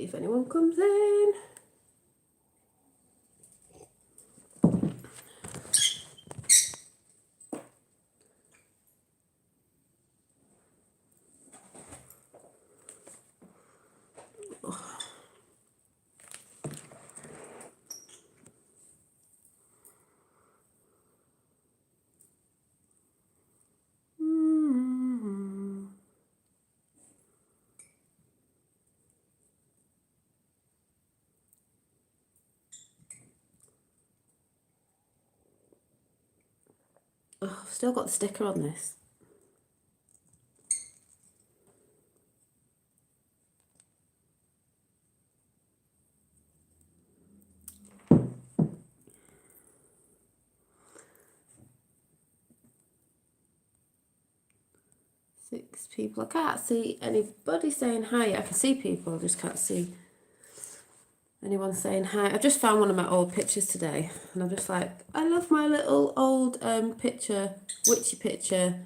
if anyone comes in. Oh, I've still got the sticker on this. Six people. I can't see anybody saying hi. I can see people, I just can't see anyone saying hi. I've just found one of my old pictures today, and I'm just like, I love my little old picture, witchy picture,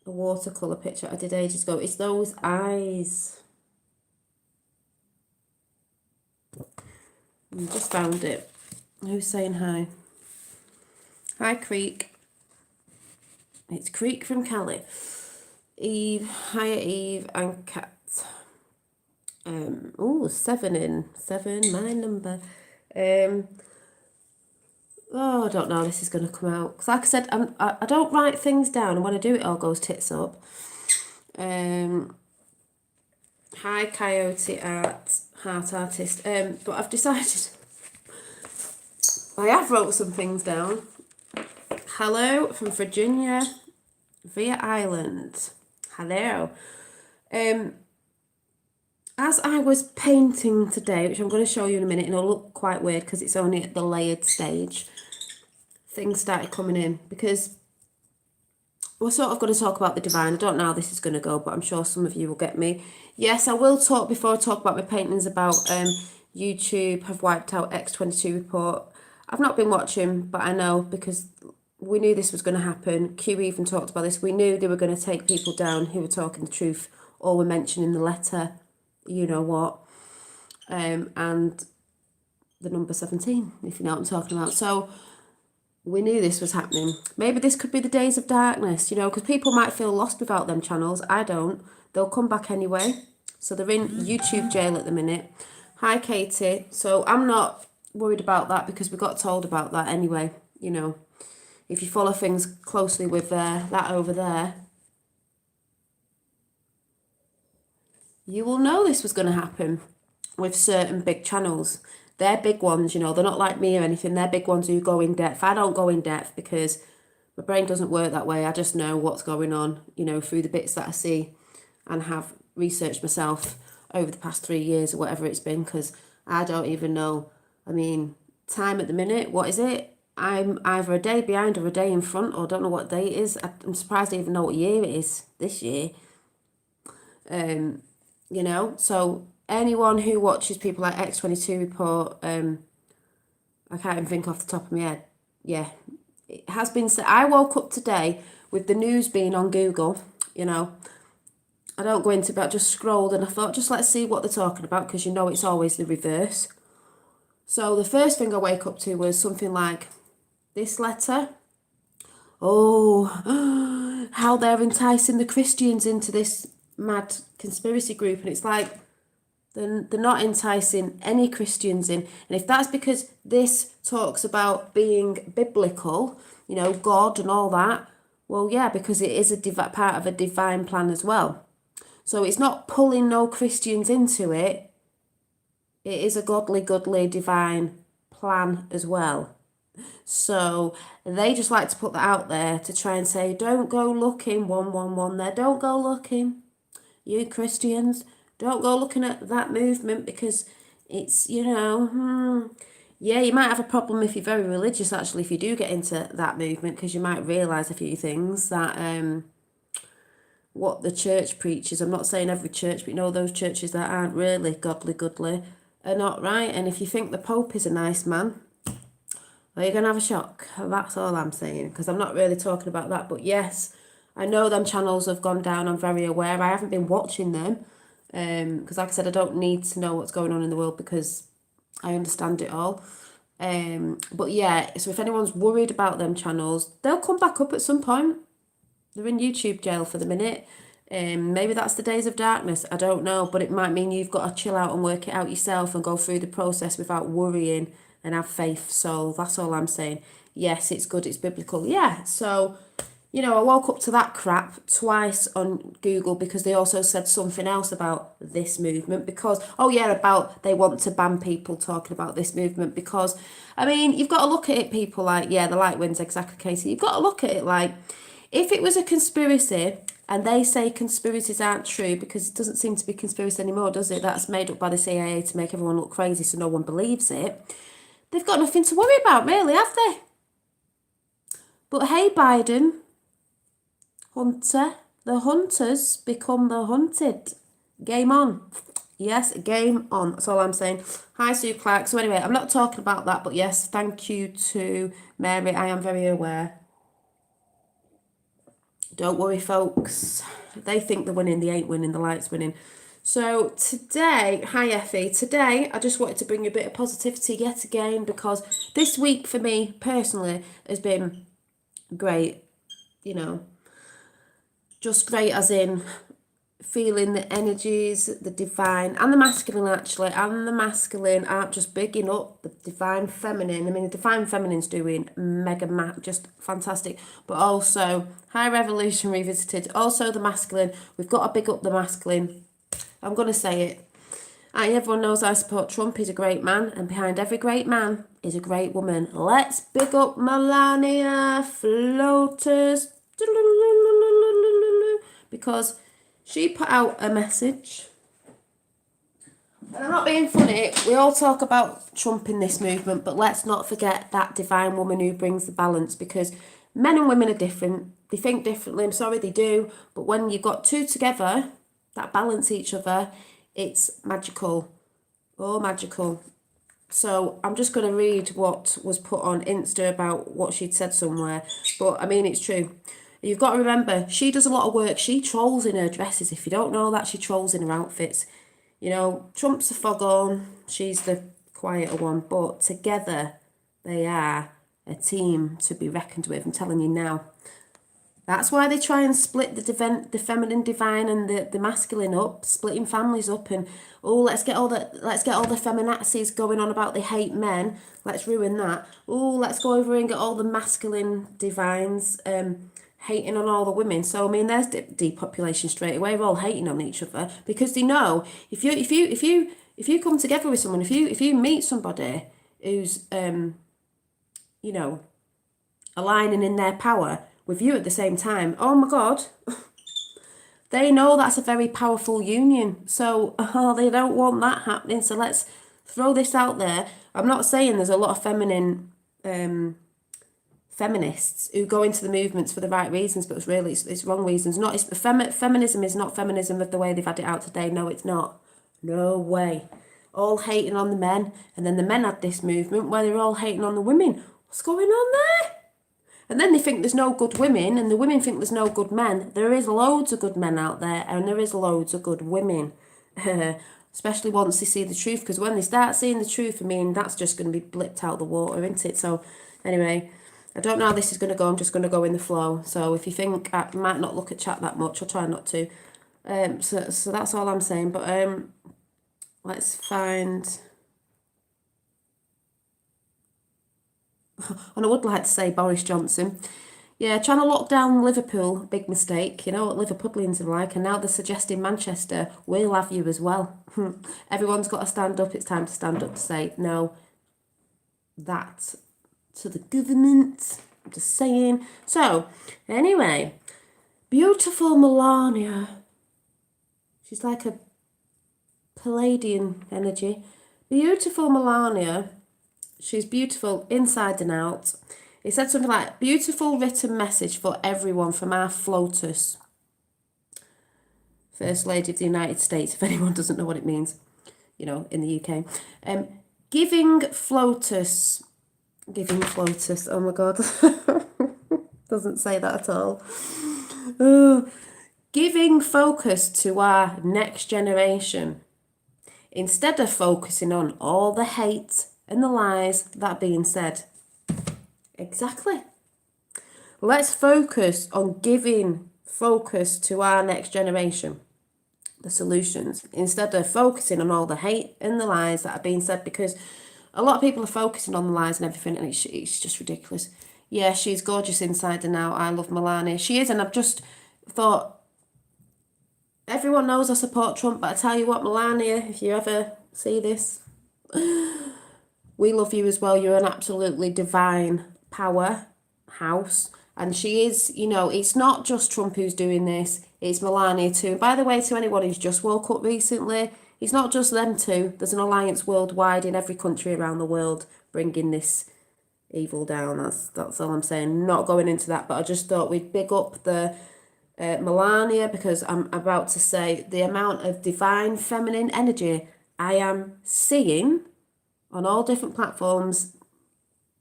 a watercolour picture I did ages ago. It's those eyes. I just found it. Who's saying hi? Hi, Creek. It's Creek from Cali. Eve, hiya Eve and Kat. Oh, 7 in. 7, my number. Oh, I don't know how this is going to come out. Because like I said, I don't write things down, and when I do, it all goes tits up. Hi, Coyote Art, Heart Artist. But I've decided, I have wrote some things down. Hello from Virginia via Ireland. Hello. As I was painting today, which I'm going to show you in a minute, and it'll look quite weird because it's only at the layered stage, things started coming in, because we're sort of going to talk about the divine. I don't know how this is going to go, but I'm sure some of you will get me. Yes, I will talk, before I talk about my paintings, about YouTube have wiped out X22 report. I've not been watching, but I know, because we knew this was going to happen. Q even talked about this. We knew they were going to take people down who were talking the truth or were mentioning the letter, you know what, and the number 17, if you know what I'm talking about. So we knew this was happening. Maybe this could be the days of darkness, you know, because people might feel lost without them channels. I don't. They'll come back anyway. So they're in YouTube jail at the minute. Hi, Katie. So I'm not worried about that, because we got told about that anyway, you know. If you follow things closely with that over there, you will know this was going to happen with certain big channels. They're big ones, you know, they're not like me or anything. They're big ones who go in depth. I don't go in depth because my brain doesn't work that way. I just know what's going on, you know, through the bits that I see and have researched myself over the past 3 years or whatever it's been, because I don't even know. I mean, time at the minute, what is it? I'm either a day behind or a day in front, or don't know what day it is. I'm surprised I even know what year it is this year. You know, so anyone who watches people like X22 report, I can't even think off the top of my head. Yeah, it has been said. I woke up today with the news being on Google, you know. I don't go into it, but I just scrolled and I thought, just let's see what they're talking about, because you know it's always the reverse. So the first thing I wake up to was something like this letter. Oh, how they're enticing the Christians into this mad conspiracy group. And it's like, they're not enticing any Christians in. And if that's because this talks about being biblical, you know, God and all that, well, yeah, because it is a part of a divine plan as well. So it's not pulling no Christians into it. It is a godly, divine plan as well. So they just like to put that out there to try and say, don't go looking, 111 there, don't go looking. You Christians, don't go looking at that movement, because it's, you know, yeah, you might have a problem if you're very religious, actually, if you do get into that movement, because you might realise a few things that what the church preaches. I'm not saying every church, but you know, those churches that aren't really godly are not right. And if you think the Pope is a nice man, well, you're going to have a shock. That's all I'm saying, because I'm not really talking about that. But yes, I know them channels have gone down. I'm very aware. I haven't been watching them. Because like I said, I don't need to know what's going on in the world because I understand it all. But yeah, so if anyone's worried about them channels, they'll come back up at some point. They're in YouTube jail for the minute. Maybe that's the days of darkness. I don't know, but it might mean you've got to chill out and work it out yourself and go through the process without worrying and have faith. So that's all I'm saying. Yes, it's good. It's biblical. Yeah. So, you know, I woke up to that crap twice on Google because they also said something else about this movement because, oh yeah, about they want to ban people talking about this movement because, I mean, you've got to look at it, people, like, yeah, the light wins, exactly, Casey. You've got to look at it like, if it was a conspiracy and they say conspiracies aren't true because it doesn't seem to be conspiracy anymore, does it? That's made up by the CIA to make everyone look crazy so no one believes it. They've got nothing to worry about, really, have they? But hey, Biden, Hunter, the hunters become the hunted. Game on. Yes, game on. That's all I'm saying. Hi, Sue Clark. So anyway, I'm not talking about that, but yes, thank you to Mary. I am very aware. Don't worry, folks. They think they're winning, they ain't winning, the light's winning. So today, hi Effie, today I just wanted to bring you a bit of positivity yet again because this week for me personally has been great, you know, just great as in feeling the energies, the divine and the masculine actually, and the masculine aren't just bigging up the divine feminine. I mean, the divine feminine's doing just fantastic, but also High Revolution Revisited, also the masculine. We've got to big up the masculine. I'm going to say it. Everyone knows I support Trump. He's a great man, and behind every great man is a great woman. Let's big up Melania Floaters, because she put out a message. And I'm not being funny, we all talk about Trump in this movement, but let's not forget that divine woman who brings the balance, because men and women are different. They think differently, I'm sorry, they do. But when you've got two together that balance each other, it's magical. Oh, magical. So I'm just going to read what was put on Insta about what she'd said somewhere. But I mean, it's true. You've got to remember, she does a lot of work. She trolls in her dresses. If you don't know that, she trolls in her outfits. You know, Trump's a foghorn. She's the quieter one. But together, they are a team to be reckoned with. I'm telling you now. That's why they try and split the feminine divine and the masculine up, splitting families up, and let's get all the feminazis going on about they hate men. Let's ruin that. Let's go over and get all the masculine divines hating on all the women. So I mean, there's depopulation straight away. We're all hating on each other because they know if you come together with someone, if you meet somebody who's you know, aligning in their power with you at the same time, oh my God, they know that's a very powerful union. So they don't want that happening. So let's throw this out there. I'm not saying there's a lot of feminine feminists who go into the movements for the right reasons, but it's wrong reasons. Feminism is not feminism of the way they've had it out today. No, it's not. No way. All hating on the men, and then the men had this movement where they're all hating on the women. What's going on there? And then they think there's no good women, and the women think there's no good men. There is loads of good men out there, and there is loads of good women. Especially once they see the truth, because when they start seeing the truth, I mean, that's just going to be blipped out the water, isn't it? So, anyway, I don't know how this is going to go. I'm just going to go in the flow. So, if you think I might not look at chat that much, I'll try not to. So that's all I'm saying. But let's find... And I would like to say Boris Johnson. Yeah, trying to lock down Liverpool, big mistake. You know what Liverpudlians are like. And now they're suggesting Manchester, we'll have you as well. Everyone's got to stand up. It's time to stand up to say no. That to the government. I'm just saying. So, anyway, beautiful Melania. She's like a Palladian energy. Beautiful Melania. She's beautiful inside and out. It said something like, beautiful written message for everyone from our FLOTUS. First Lady of the United States, if anyone doesn't know what it means, you know, in the UK. Giving FLOTUS, oh my God, doesn't say that at all. giving focus to our next generation instead of focusing on all the hate and the lies that are being said. Exactly. Let's focus on giving focus to our next generation, the solutions, instead of focusing on all the hate and the lies that are being said, because a lot of people are focusing on the lies and everything, and it's just ridiculous. Yeah, she's gorgeous inside and out. I love Melania. She is, and I've just thought, everyone knows I support Trump, but I tell you what, Melania, if you ever see this, we love you as well. You're an absolutely divine powerhouse. And she is, you know, it's not just Trump who's doing this, it's Melania too. And by the way, to anyone who's just woke up recently, it's not just them two. There's an alliance worldwide in every country around the world bringing this evil down. That's all I'm saying. Not going into that, but I just thought we'd big up the Melania, because I'm about to say the amount of divine feminine energy I am seeing on all different platforms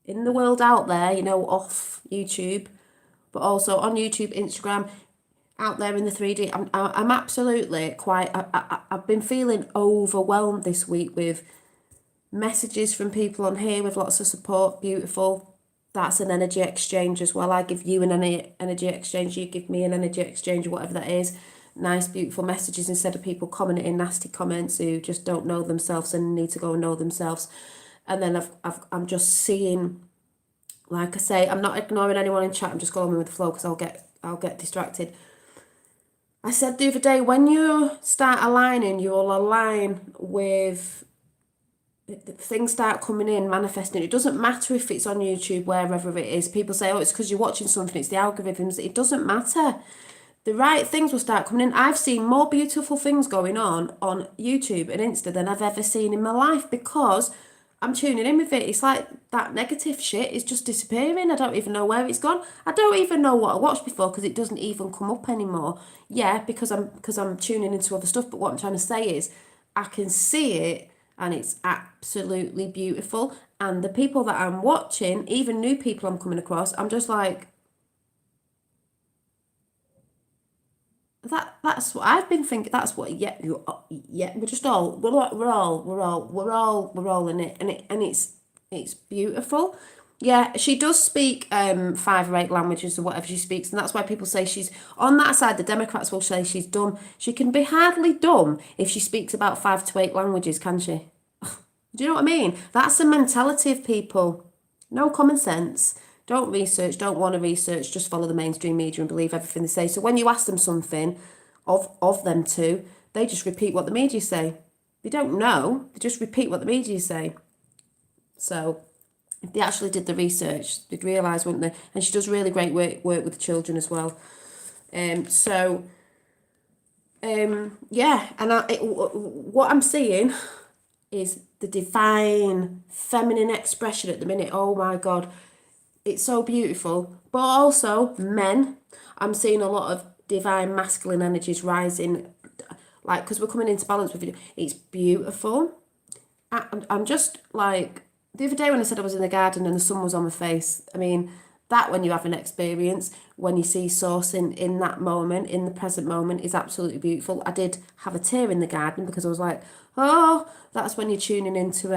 in the world out there, you know, off YouTube, but also on YouTube, Instagram, out there in the 3D. I'm absolutely quite, I've been feeling overwhelmed this week with messages from people on here with lots of support. Beautiful. That's an energy exchange as well. I give you an energy exchange, you give me an energy exchange, or whatever that is. Nice, beautiful messages instead of people commenting nasty comments who just don't know themselves and need to go and know themselves. And then I'm just seeing, like I say, I'm not ignoring anyone in chat. I'm just going with the flow because I'll get distracted. I said the other day, when you start aligning, you'll align with things start coming in, manifesting. It doesn't matter if it's on YouTube, wherever it is. People say, oh, it's because you're watching something, it's the algorithms. It doesn't matter. The right things will start coming in. I've seen more beautiful things going on YouTube and Insta than I've ever seen in my life, because I'm tuning in with it. It's like that negative shit is just disappearing. I don't even know where it's gone. I don't even know what I watched before because it doesn't even come up anymore. Yeah, because I'm tuning into other stuff. But what I'm trying to say is I can see it and it's absolutely beautiful. And the people that I'm watching, even new people I'm coming across, I'm just like, that's what I've been thinking. That's what we're all in it, and it's beautiful. Yeah, she does speak 5 or 8 languages or whatever she speaks, and that's why people say she's on that side. The Democrats will say she's dumb. She can be hardly dumb if she speaks about 5 to 8 languages, can she? Do you know what I mean? That's the mentality of people. No common sense. Don't research, don't want to research, just follow the mainstream media and believe everything they say. So when you ask them something of them two, they just repeat what the media say. They don't know, they just repeat what the media say. So if they actually did the research, they'd realise, wouldn't they? And she does really great work with the children as well. Yeah, and what I'm seeing is the divine feminine expression at the minute. Oh my God. It's so beautiful. But also, men, I'm seeing a lot of divine masculine energies rising, like, because we're coming into balance with it. It's beautiful. I'm just like, the other day when I said I was in the garden and the sun was on my face, I mean, that when you have an experience, when you see source in that moment, in the present moment, is absolutely beautiful. I did have a tear in the garden because I was like, oh, that's when you're tuning into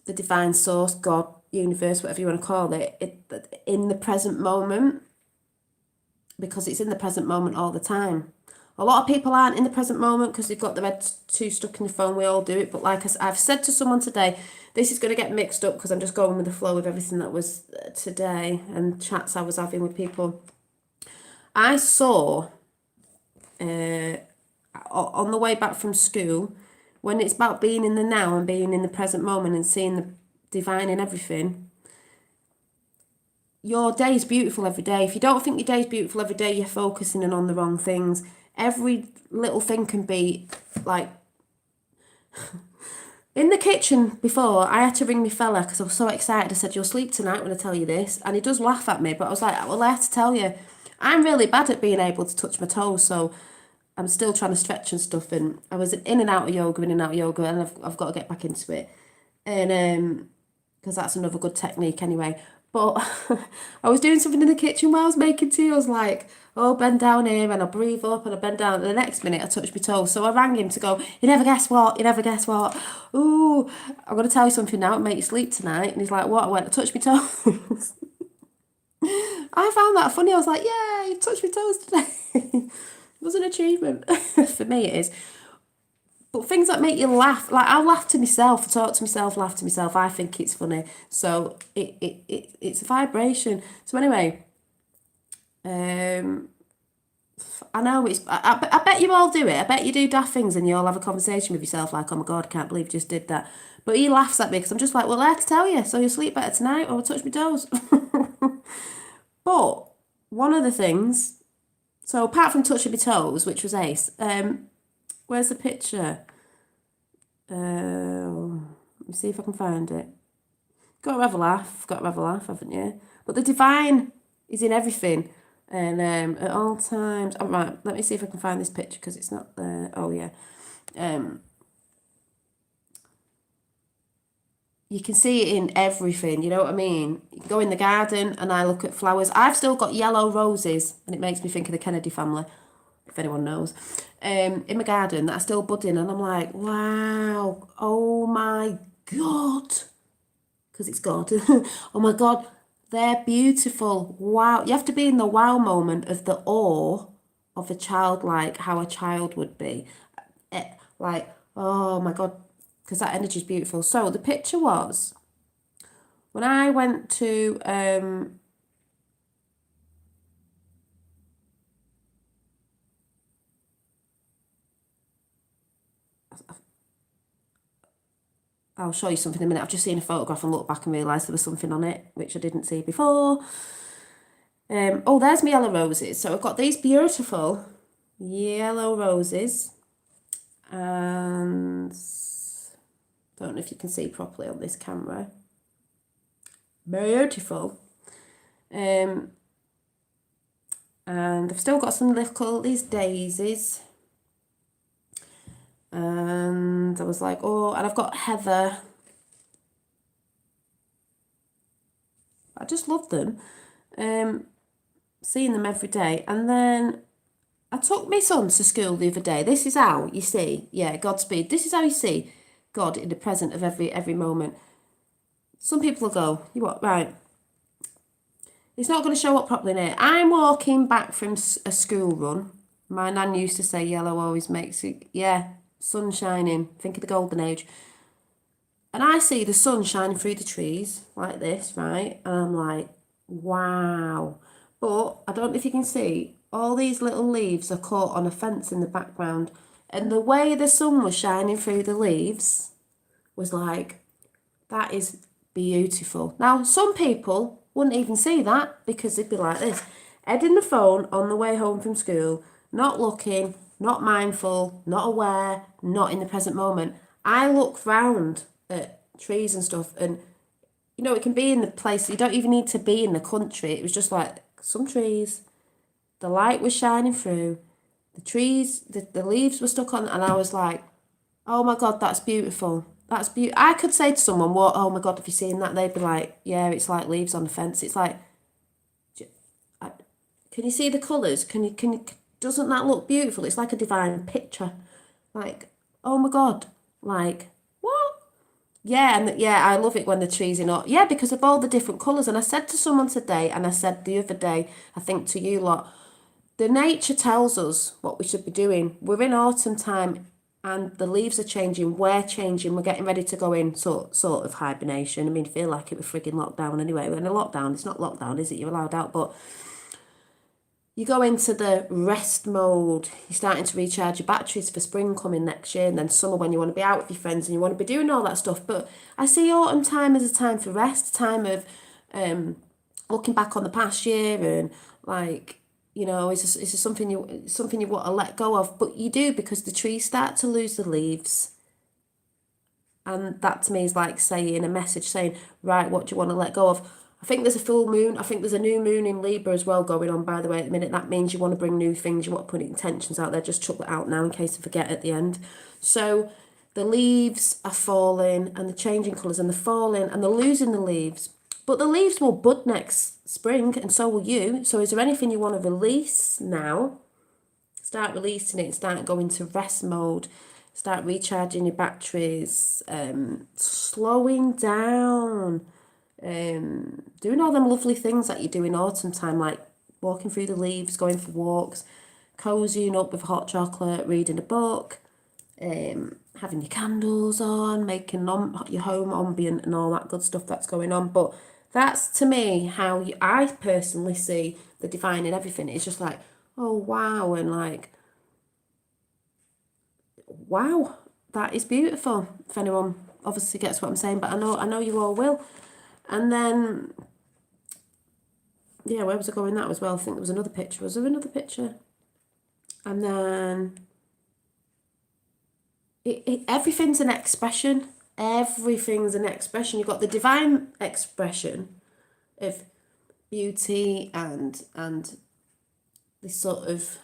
the divine source, God, universe, whatever you want to call it, in the present moment, because it's in the present moment all the time. A lot of people aren't in the present moment because they've got their heads too stuck in the phone. We all do it. But like I've said to someone today, this is going to get mixed up because I'm just going with the flow of everything that was today and chats I was having with people. I saw on the way back from school, when it's about being in the now and being in the present moment and seeing the divine in everything, your day is beautiful every day. If you don't think your day is beautiful every day, you're focusing on the wrong things. Every little thing can be like, in the kitchen before, I had to ring my fella because I was so excited. I said, you'll sleep tonight when I tell you this. And he does laugh at me, but I was like, well, I have to tell you, I'm really bad at being able to touch my toes, so I'm still trying to stretch and stuff. And I was in and out of yoga, and I've got to get back into it. And because that's another good technique anyway. But I was doing something in the kitchen while I was making tea. I was like, oh, bend down here, and I breathe up, and I bend down. And the next minute, I touched my toes. So I rang him to go, you never guess what? You never guess what? Ooh, I'm going to tell you something now. It'll make you sleep tonight. And he's like, what? I went, I touched my toes. I found that funny. I was like, yeah, you touched my toes today. It was an achievement. For me, it is. But things that make you laugh, like I'll laugh to myself, talk to myself, laugh to myself. I think it's funny. So it's a vibration. So anyway, I know I bet you all do it. I bet you do daft things and you all have a conversation with yourself like, oh my God, I can't believe you just did that. But he laughs at me because I'm just like, well, I have to tell you, so you'll sleep better tonight or I'll touch my toes. But one of the things, so apart from touching my toes, which was ace, where's the picture? Let me see if I can find it. Got to have a laugh, haven't you? But the divine is in everything. And at all times, oh, right, let me see if I can find this picture because it's not there. Oh, yeah. You can see it in everything, you know what I mean? You can go in the garden and I look at flowers. I've still got yellow roses and it makes me think of the Kennedy family, if anyone knows. In my garden that are still budding and I'm like, wow, oh my God. Because it's God. Oh my God, they're beautiful. Wow. You have to be in the wow moment of the awe of a child, like how a child would be. Like, oh my God, because that energy is beautiful. So the picture was, when I went to, I'll show you something in a minute. I've just seen a photograph and looked back and realised there was something on it, which I didn't see before. Oh, there's my yellow roses. So I've got these beautiful yellow roses. And don't know if you can see properly on this camera. Beautiful. And I've still got some little, these daisies. And I was like, oh, and I've got heather. I just love them. Seeing them every day. And then I took my son to school the other day. This is how you see, yeah, Godspeed. This is how you see God in the present of every moment. Some people will go, you what, right, it's not going to show up properly in here. I'm walking back from a school run. My nan used to say yellow always makes it, yeah, sun shining. Think of the golden age. And I see the sun shining through the trees like this, right? And I'm like, wow. But I don't know if you can see, all these little leaves are caught on a fence in the background. And the way the sun was shining through the leaves was like, that is beautiful. Now, some people wouldn't even see that because they'd be like this, head in the phone on the way home from school, not looking, not mindful, not aware, not in the present moment. I look round at trees and stuff and, you know, it can be in the place, you don't even need to be in the country. It was just like some trees, the light was shining through, the trees, the leaves were stuck on, and I was like, oh my God, that's beautiful. That's beautiful. I could say to someone, "What? Oh my God, have you seen that?" They'd be like, "Yeah, it's like leaves on the fence." It's like, can you see the colours? Can you? Doesn't that look beautiful? It's like a divine picture. Like, oh my God, like what? Yeah, and yeah, I love it when the trees are not. Yeah, because of all the different colours. And I said to someone today, and I said the other day, I think to you lot, the nature tells us what we should be doing. We're in autumn time and the leaves are changing, we're changing, we're getting ready to go in sort of hibernation. I mean, feel like it was frigging lockdown anyway. We're in a lockdown, it's not lockdown, is it? You're allowed out, but you go into the rest mode. You're starting to recharge your batteries for spring coming next year, and then summer when you want to be out with your friends and you want to be doing all that stuff. But I see autumn time as a time for rest, time of looking back on the past year and like, you know, it's something you want to let go of, but you do because the trees start to lose the leaves. And that to me is like saying a message saying, right, what do you want to let go of? I think there's a full moon. I think there's a new moon in Libra as well going on, by the way, at the minute. That means you want to bring new things. You want to put intentions out there. Just chuck that out now in case I forget at the end. So the leaves are falling and they're changing colours and they're falling and they're losing the leaves. But the leaves will bud next spring, and so will you. So is there anything you want to release now? Start releasing it, start going to rest mode, start recharging your batteries, slowing down, doing all them lovely things that you do in autumn time, like walking through the leaves, going for walks, cozying up with hot chocolate, reading a book, having your candles on, making your home ambient and all that good stuff that's going on. But that's, to me, how I personally see the divine in everything. It's just like, oh, wow, and like, wow, that is beautiful. If anyone obviously gets what I'm saying, but I know you all will. And then, yeah, where was I going that as well? I think there was another picture. Was there another picture? And then everything's an expression. Everything's an expression. You've got the divine expression of beauty and this sort of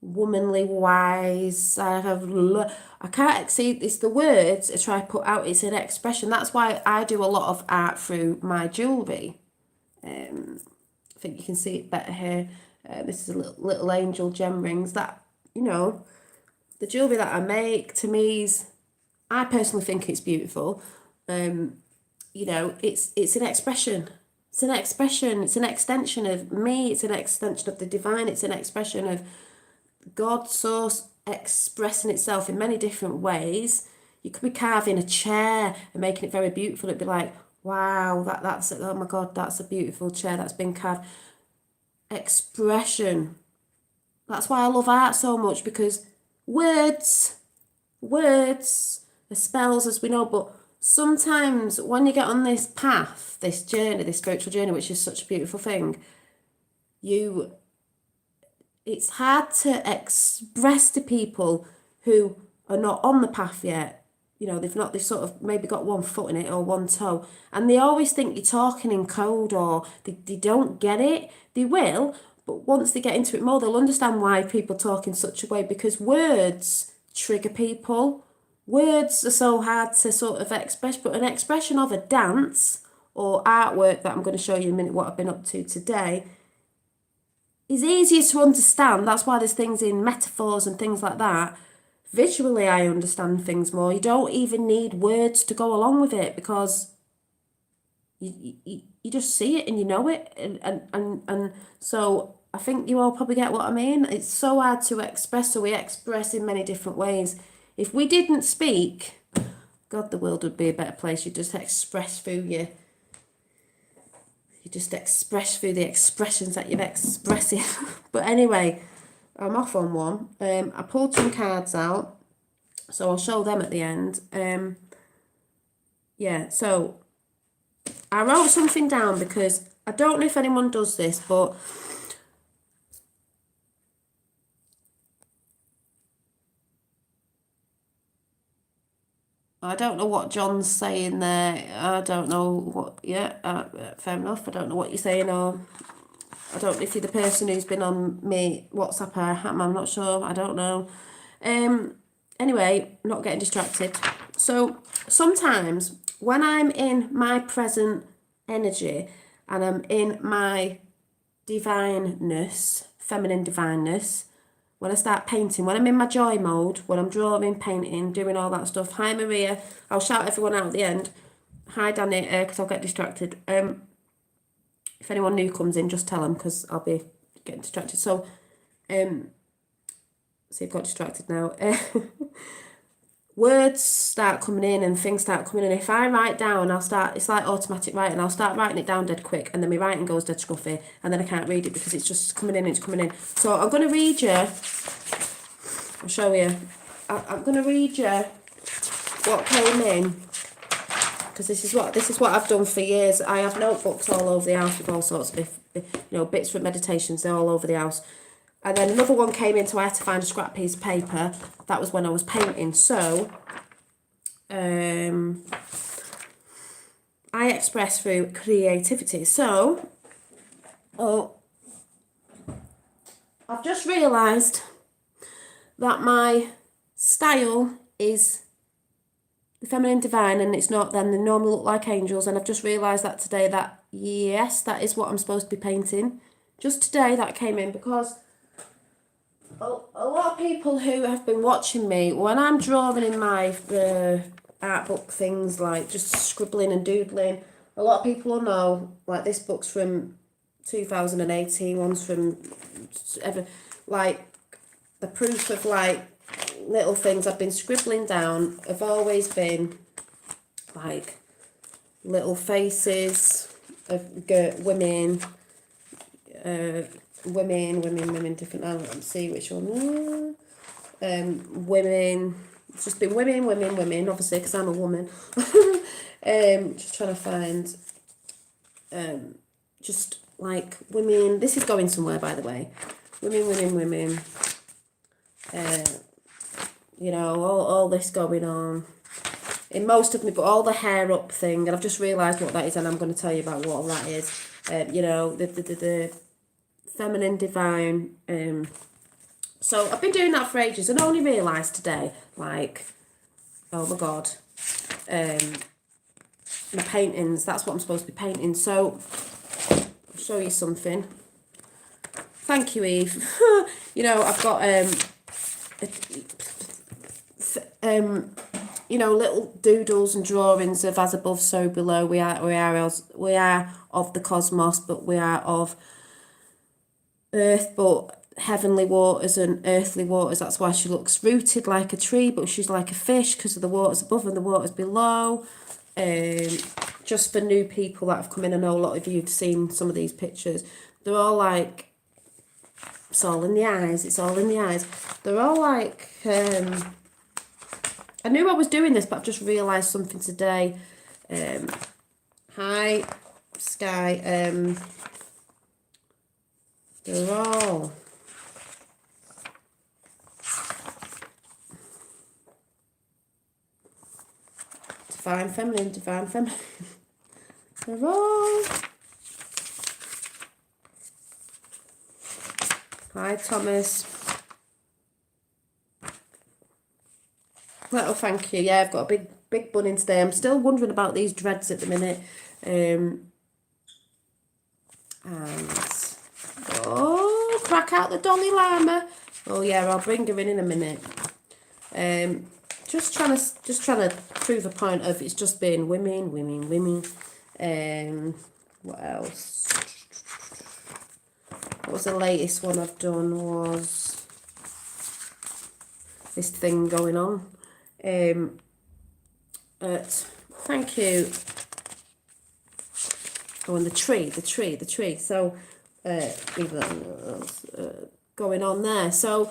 womanly wise. I can't see, it's the words I try to put out. It's an expression. That's why I do a lot of art through my jewellery. I think you can see it better here. This is a little angel gem rings that, you know, the jewellery that I make, to me, I personally think it's beautiful. You know, it's an expression. It's an expression. It's an extension of me. It's an extension of the divine. It's an expression of God's source expressing itself in many different ways. You could be carving a chair and making it very beautiful. It'd be like, wow, that's oh my God, that's a beautiful chair that's been carved. Expression. That's why I love art so much, because words are spells, as we know, but sometimes when you get on this path, this journey, this spiritual journey, which is such a beautiful thing, it's hard to express to people who are not on the path yet. You know, they've sort of maybe got one foot in it or one toe, and they always think you're talking in code, or they don't get it. They will, but once they get into it more, they'll understand why people talk in such a way, because words trigger people. Words are so hard to sort of express, but an expression of a dance or artwork that I'm going to show you in a minute what I've been up to today is easier to understand. That's why there's things in metaphors and things like that. Visually, I understand things more. You don't even need words to go along with it, because you just see it and you know it. And so I think you all probably get what I mean. It's so hard to express, so we express in many different ways. If we didn't speak, God, the world would be a better place. You just express through the expressions that you're expressing. But anyway, I'm off on one. I pulled some cards out, so I'll show them at the end. Yeah, so I wrote something down, because I don't know if anyone does this, but I don't know what John's saying there. I don't know what, fair enough. I don't know what you're saying, or I don't know if you're the person who's been on me WhatsApp or I'm not sure. I don't know. Anyway, not getting distracted. So sometimes when I'm in my present energy and I'm in my divineness, feminine divineness, when I start painting, when I'm in my joy mode, when I'm drawing, painting, doing all that stuff. Hi, Maria. I'll shout everyone out at the end. Hi, Danny, because I'll get distracted. If anyone new comes in, just tell them, because I'll be getting distracted. So, see, I've got distracted now. Words start coming in and things start coming in. If I write down, it's like automatic writing. I'll start writing it down dead quick, and then my writing goes dead scruffy, and then I can't read it because it's just coming in and it's coming in. So I'm going to read you, I'll show you. I'm going to read you what came in, because this is what I've done for years. I have notebooks all over the house with all sorts of, bits from meditations. They're all over the house. And then another one came in, so I had to find a scrap piece of paper. That was when I was painting. So, I express through creativity. So, I've just realised that my style is the feminine divine and it's not, then they normally look like angels. And I've just realised that today that, yes, that is what I'm supposed to be painting. Just today that came in, because a lot of people who have been watching me, when I'm drawing in my art book things, like just scribbling and doodling, a lot of people will know, like this book's from 2018, one's from ever, like the proof of like little things I've been scribbling down have always been like little faces of women, women, different. Let's see which one. Women. It's just been women. Obviously, because I'm a woman. Just trying to find. Just like women. This is going somewhere, by the way. Women. You know, all this going on in most of me, but all the hair up thing, and I've just realised what that is, and I'm going to tell you about what that is. You know, the feminine divine. So I've been doing that for ages, and only realised today, like, oh my god, my paintings. That's what I'm supposed to be painting. So I'll show you something. Thank you, Eve. You know, I've got you know, little doodles and drawings of as above, so below. We are of the cosmos, but we are of earth, but heavenly waters and earthly waters. That's why she looks rooted like a tree, but she's like a fish because of the waters above and the waters below. Just for new people that have come in, I know a lot of you have seen some of these pictures. They're all like, it's all in the eyes. It's all in the eyes. They're all like, I knew I was doing this, but I've just realised something today. Hi, Sky. They're all divine feminine. They're all. Hi, Thomas. Well, thank you. Yeah, I've got a big bun in today. I'm still wondering about these dreads at the minute. And oh, crack out the Dolly Llama. Oh yeah, I'll bring her in a minute. Just trying to prove a point of it's just been women. What else? What was the latest one I've done? Was this thing going on? Thank you. Oh, and the tree. So, going on there. So,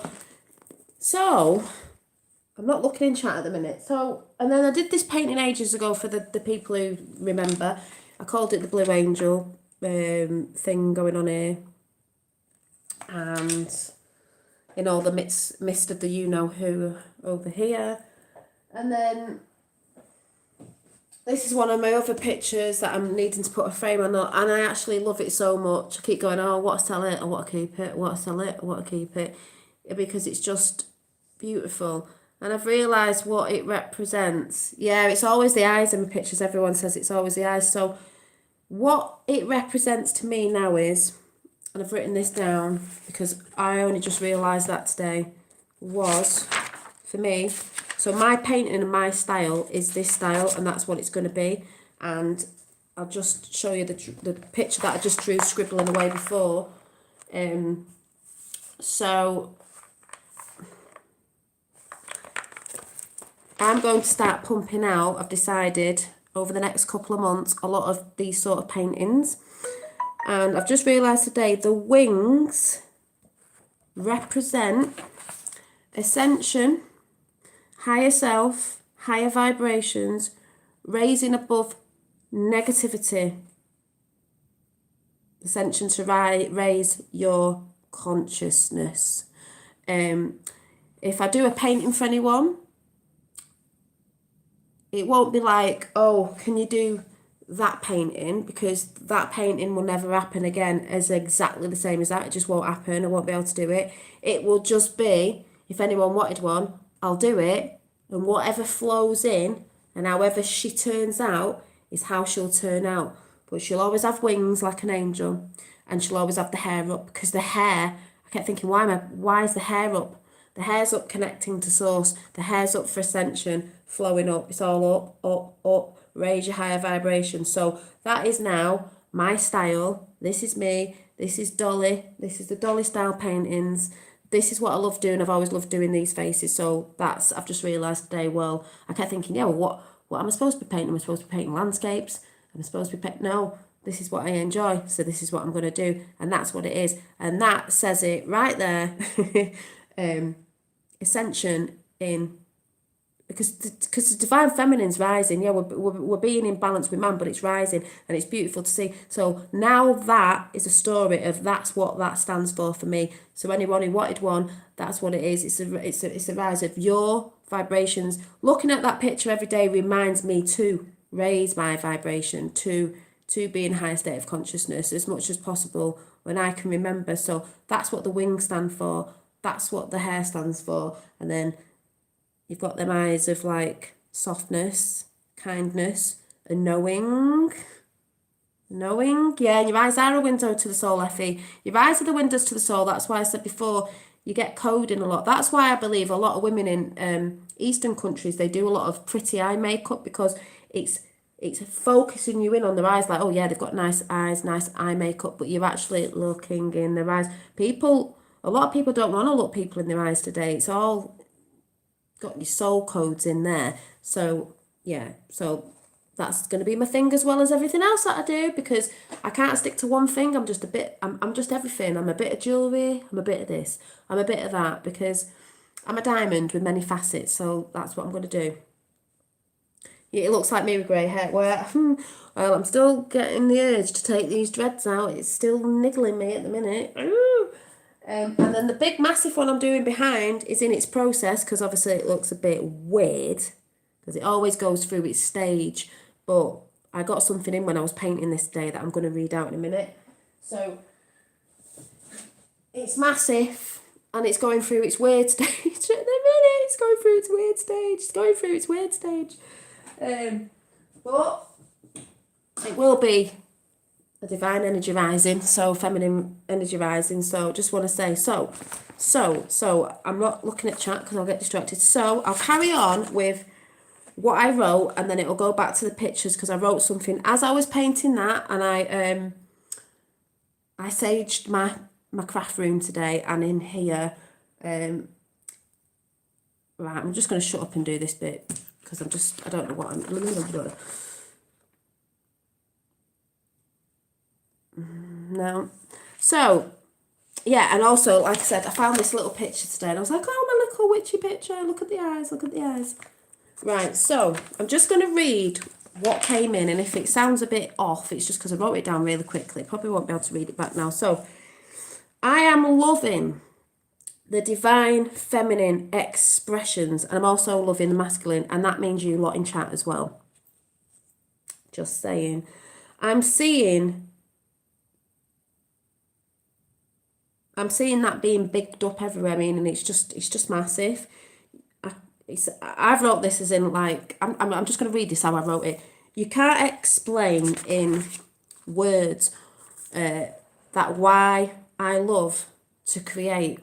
I'm not looking in chat at the minute. So, and then I did this painting ages ago for the people who remember. I called it the Blue Angel thing going on here. And in all the mist of the you-know-who over here. And then this is one of my other pictures that I'm needing to put a frame on, and I actually love it so much. I keep going, oh, I want to sell it, I want to keep it, I want to sell it, I want to keep it, because it's just beautiful. And I've realised what it represents. Yeah, it's always the eyes in my pictures. Everyone says it's always the eyes. So what it represents to me now is, and I've written this down because I only just realised that today, was, for me, so my painting and my style is this style, and that's what it's going to be. And I'll just show you the picture that I just drew scribbling away before. So I'm going to start pumping out, I've decided, over the next couple of months, a lot of these sort of paintings. And I've just realised today the wings represent ascension, higher self, higher vibrations, raising above negativity. Ascension to raise your consciousness. If I do a painting for anyone, it won't be like, oh, can you do that painting? Because that painting will never happen again as exactly the same as that. It just won't happen. I won't be able to do it. It will just be, if anyone wanted one, I'll do it, and whatever flows in, And however she turns out is how she'll turn out. But she'll always have wings like an angel, and she'll always have the hair up, because the hair, I kept thinking, why is the hair up? The hair's up connecting to source. The hair's up for ascension, flowing up. It's all up, up, up. Raise your higher vibration. So that is now my style. This is me. This is Dolly. This is the Dolly style paintings. This is what I love doing. I've always loved doing these faces. So that's, I've just realised today, well, I kept thinking, yeah, well, what am I supposed to be painting? Am I supposed to be painting landscapes? Am I supposed to be painting? No, this is what I enjoy. So this is what I'm going to do. And that's what it is. And that says it right there. Ascension in, because the divine feminine's rising. Yeah, we're being in balance with man, but it's rising, and it's beautiful to see. So now that is a story of, that's what that stands for me. So anyone who wanted one, that's what it is. It's a rise of your vibrations. Looking at that picture every day reminds me to raise my vibration, to be in a higher state of consciousness as much as possible when I can remember. So that's what the wings stand for. That's what the hair stands for. And then you've got them eyes of like softness, kindness, and knowing. Knowing, yeah, your eyes are a window to the soul, Effie. Your eyes are the windows to the soul. That's why I said before, you get coding a lot. That's why I believe a lot of women in Eastern countries, they do a lot of pretty eye makeup, because it's focusing you in on their eyes, like, oh yeah, they've got nice eyes, nice eye makeup, but you're actually looking in their eyes. A lot of people don't want to look people in their eyes today. It's all got your soul codes in there. So yeah, so that's going to be my thing, as well as everything else that I do, because I can't stick to one thing. I'm just everything. I'm a bit of jewellery, I'm a bit of this, I'm a bit of that, because I'm a diamond with many facets. So that's what I'm going to do. Yeah, it looks like me with grey hair. Well, I'm still getting the urge to take these dreads out. It's still niggling me at the minute. And then the big massive one I'm doing behind is in its process, because obviously it looks a bit weird, because it always goes through its stage. But I got something in when I was painting this day that I'm going to read out in a minute. So it's massive, and it's going through its weird stage at the minute. It's going through its weird stage. It's going through its weird stage. But it will be a divine energy rising, so feminine energy rising. So just want to say, so I'm not looking at chat because I'll get distracted. So I'll carry on with what I wrote, and then it'll go back to the pictures, because I wrote something as I was painting that, and I saged my craft room today, and in here, right, I'm just going to shut up and do this bit, because I don't know what I'm doing. No. So, yeah, and also, like I said, I found this little picture today, and I was like, oh, my little witchy picture, look at the eyes, look at the eyes. Right, so I'm just going to read what came in, and if it sounds a bit off, it's just because I wrote it down really quickly. Probably won't be able to read it back now. So, I am loving the divine feminine expressions, and I'm also loving the masculine, and that means you lot in chat as well. Just saying. I'm seeing that being bigged up everywhere. I mean, and it's just massive. I've wrote this as in, like, I'm just going to read this how I wrote it. You can't explain in words that why I love to create.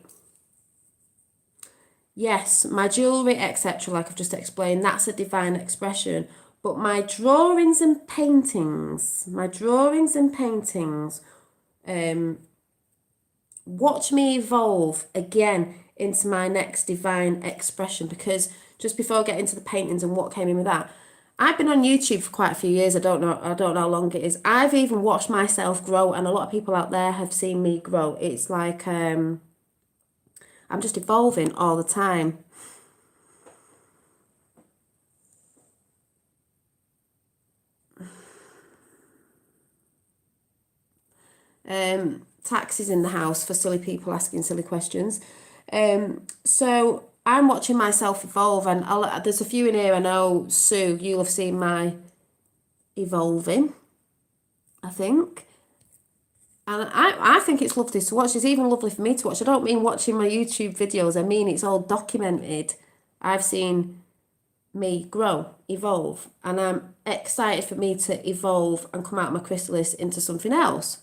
Yes, my jewellery, etc., like I've just explained, that's a divine expression. But my drawings and paintings, watch me evolve again into my next divine expression. Because just before I get into the paintings and what came in with that, I've been on YouTube for quite a few years. I don't know how long it is. I've even watched myself grow, and a lot of people out there have seen me grow. It's like I'm just evolving all the time. Taxes in the house for silly people asking silly questions. So I'm watching myself evolve, and there's a few in here. I know, Sue, you'll have seen my evolving, I think. And I think it's lovely to watch. It's even lovely for me to watch. I don't mean watching my YouTube videos. I mean it's all documented. I've seen me grow, evolve, and I'm excited for me to evolve and come out of my chrysalis into something else.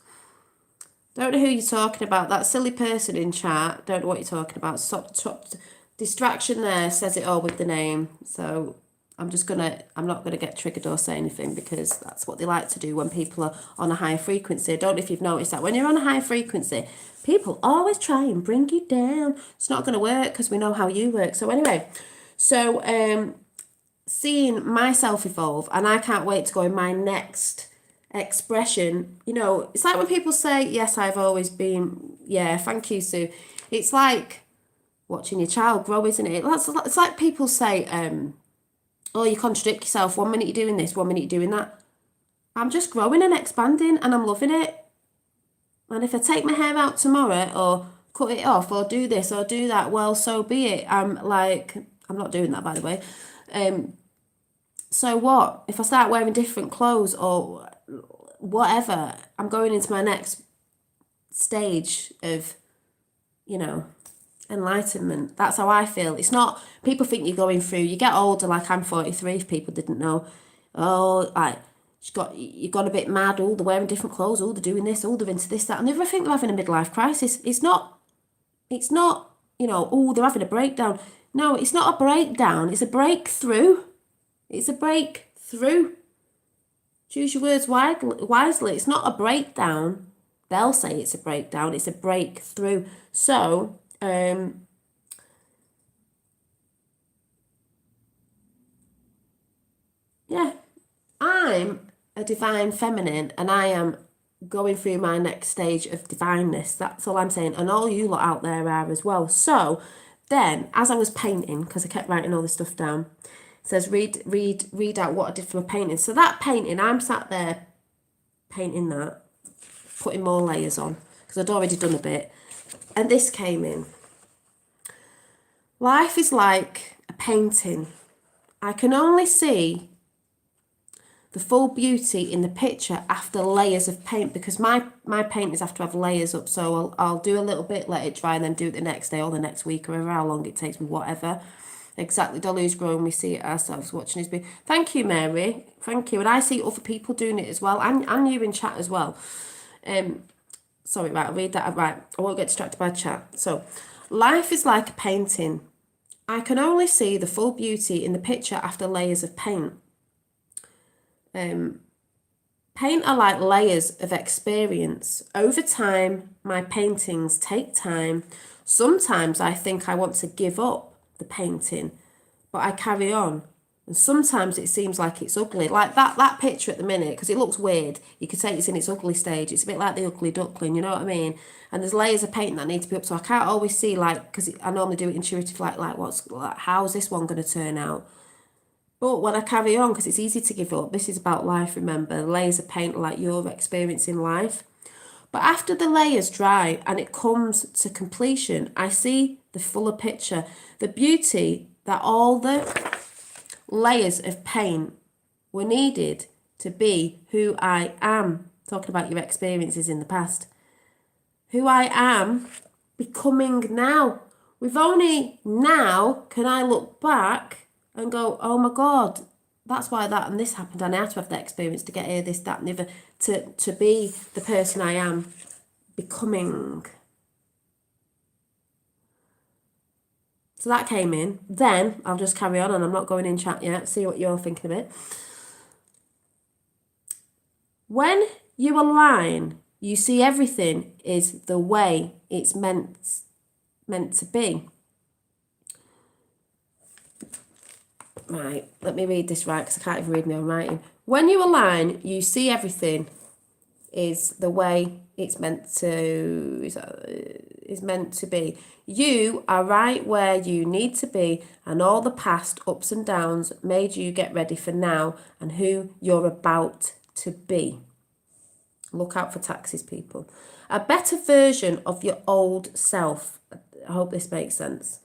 Don't know who you're talking about. That silly person in chat. Don't know what you're talking about. Stop. Distraction there says it all with the name. So I'm not gonna get triggered or say anything, because that's what they like to do when people are on a higher frequency. I don't know if you've noticed that when you're on a high frequency, people always try and bring you down. It's not gonna work, because we know how you work. So anyway, seeing myself evolve, and I can't wait to go in my next expression. You know, it's like when people say, yes, I've always been, yeah, thank you, Sue. It's like watching your child grow, isn't it? It's like people say, oh, you contradict yourself. 1 minute you're doing this, 1 minute you're doing that. I'm just growing and expanding, and I'm loving it. And if I take my hair out tomorrow, or cut it off, or do this or do that, well, so be it. I'm not doing that, by the way. So what? If I start wearing different clothes or whatever, I'm going into my next stage of, enlightenment. That's how I feel. It's not, people think you're going through, you get older, like I'm 43, if people didn't know. Oh, like, you got a bit mad, oh, they're wearing different clothes, oh, they're doing this, oh, they're into this, that, and they think they're having a midlife crisis. It's not, oh, they're having a breakdown. No, it's not a breakdown, it's a breakthrough. It's a breakthrough. Choose your words wisely. It's not a breakdown. They'll say it's a breakdown. It's a breakthrough. So, yeah, I'm a divine feminine, and I am going through my next stage of divineness. That's all I'm saying. And all you lot out there are as well. So then, as I was painting, because I kept writing all this stuff down, it says read out what I did for my painting. So that painting, I'm sat there painting that, putting more layers on, because I'd already done a bit. And this came in. Life is like a painting. I can only see the full beauty in the picture after layers of paint, because my paintings have to have layers up. So I'll do a little bit, let it dry, and then do it the next day or the next week, or how long it takes me, whatever. Exactly, Dolly's growing, we see it ourselves watching his be. Thank you, Mary. Thank you. And I see other people doing it as well, and you in chat as well. Sorry, right, I'll read that. Right, I won't get distracted by chat. So, life is like a painting. I can only see the full beauty in the picture after layers of paint. Paint are like layers of experience. Over time, my paintings take time. Sometimes I think I want to give up the painting, but I carry on. And sometimes it seems like it's ugly, like that picture at the minute, because it looks weird. You could say it's in its ugly stage. It's a bit like the ugly duckling, you know what I mean? And there's layers of paint that need to be up, so I can't always see, like, because I normally do it intuitive, like how's this one going to turn out? But when I carry on, because it's easy to give up, this is about life, remember, layers of paint are like your experience in life. But after the layers dry and it comes to completion, I see the fuller picture, the beauty that all the layers of paint were needed to be who I am. Talking about your experiences in the past. Who I am becoming now. We've only now can I look back and go, oh my God, that's why that and this happened. And I had to have that experience to get here, this, that, and the other, to be the person I am becoming. So that came in. Then I'll just carry on, and I'm not going in chat yet. See what you're thinking of it. When you align, you see everything is the way it's meant to be. Right, let me read this right, because I can't even read my own writing. When you align, you see everything is the way it's meant to be. You are right where you need to be, and all the past ups and downs made you get ready for now and who you're about to be. Look out for taxes, people. A better version of your old self. I hope this makes sense.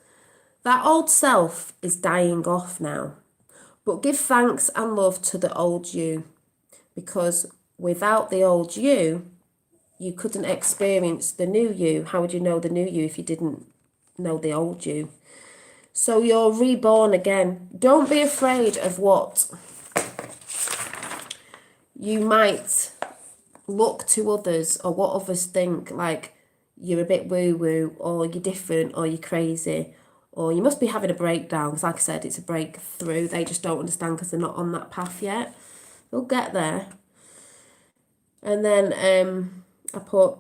That old self is dying off now. But give thanks and love to the old you, because without the old you, you couldn't experience the new you. How would you know the new you if you didn't know the old you? So you're reborn again. Don't be afraid of what you might look to others or what others think, like you're a bit woo-woo or you're different or you're crazy or you must be having a breakdown, because like I said, it's a breakthrough. They just don't understand because they're not on that path yet. They'll get there. And then I put,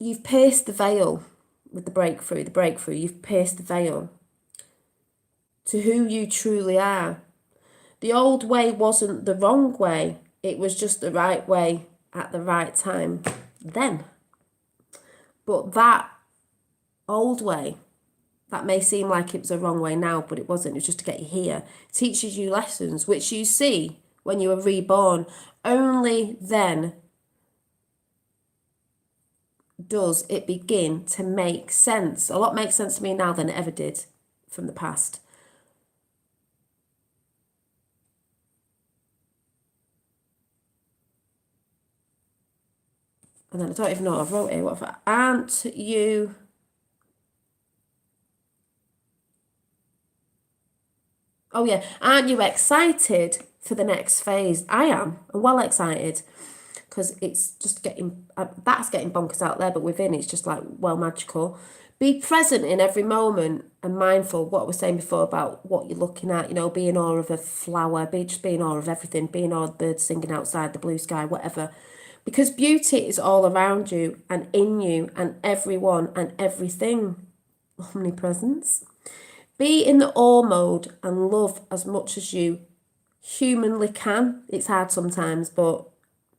you've pierced the veil with the breakthrough, you've pierced the veil to who you truly are. The old way wasn't the wrong way. It was just the right way at the right time then. But that old way, that may seem like it was a wrong way now, but it wasn't. It was just to get you here. It teaches you lessons, which you see when you are reborn. Only then does it begin to make sense. A lot makes sense to me now than it ever did from the past. And then I don't even know what I've wrote here. What if aren't you? Oh yeah, aren't you excited for the next phase? I am. I'm well excited because it's just getting, that's getting bonkers out there, but within it's just like, well, magical. Be present in every moment and mindful, what I was saying before about what you're looking at, you know, be in awe of a flower, just be in awe of everything, be in awe of birds singing outside, the blue sky, whatever. Because beauty is all around you and in you and everyone and everything. Omnipresence. Be in the awe mode and love as much as you humanly can. It's hard sometimes, but,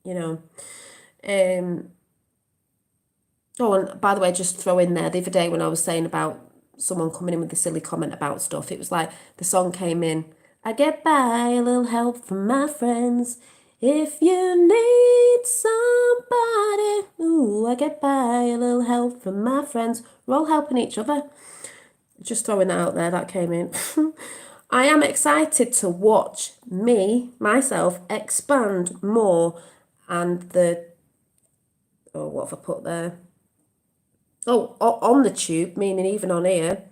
you know. Oh, and by the way, just throw in there, the other day when I was saying about someone coming in with a silly comment about stuff, it was like the song came in, I get by a little help from my friends. If you need somebody, ooh, I get by a little help from my friends. We're all helping each other. Just throwing that out there, that came in. I am excited to watch myself, expand more, and what have I put there? Oh, on the tube, meaning even on here.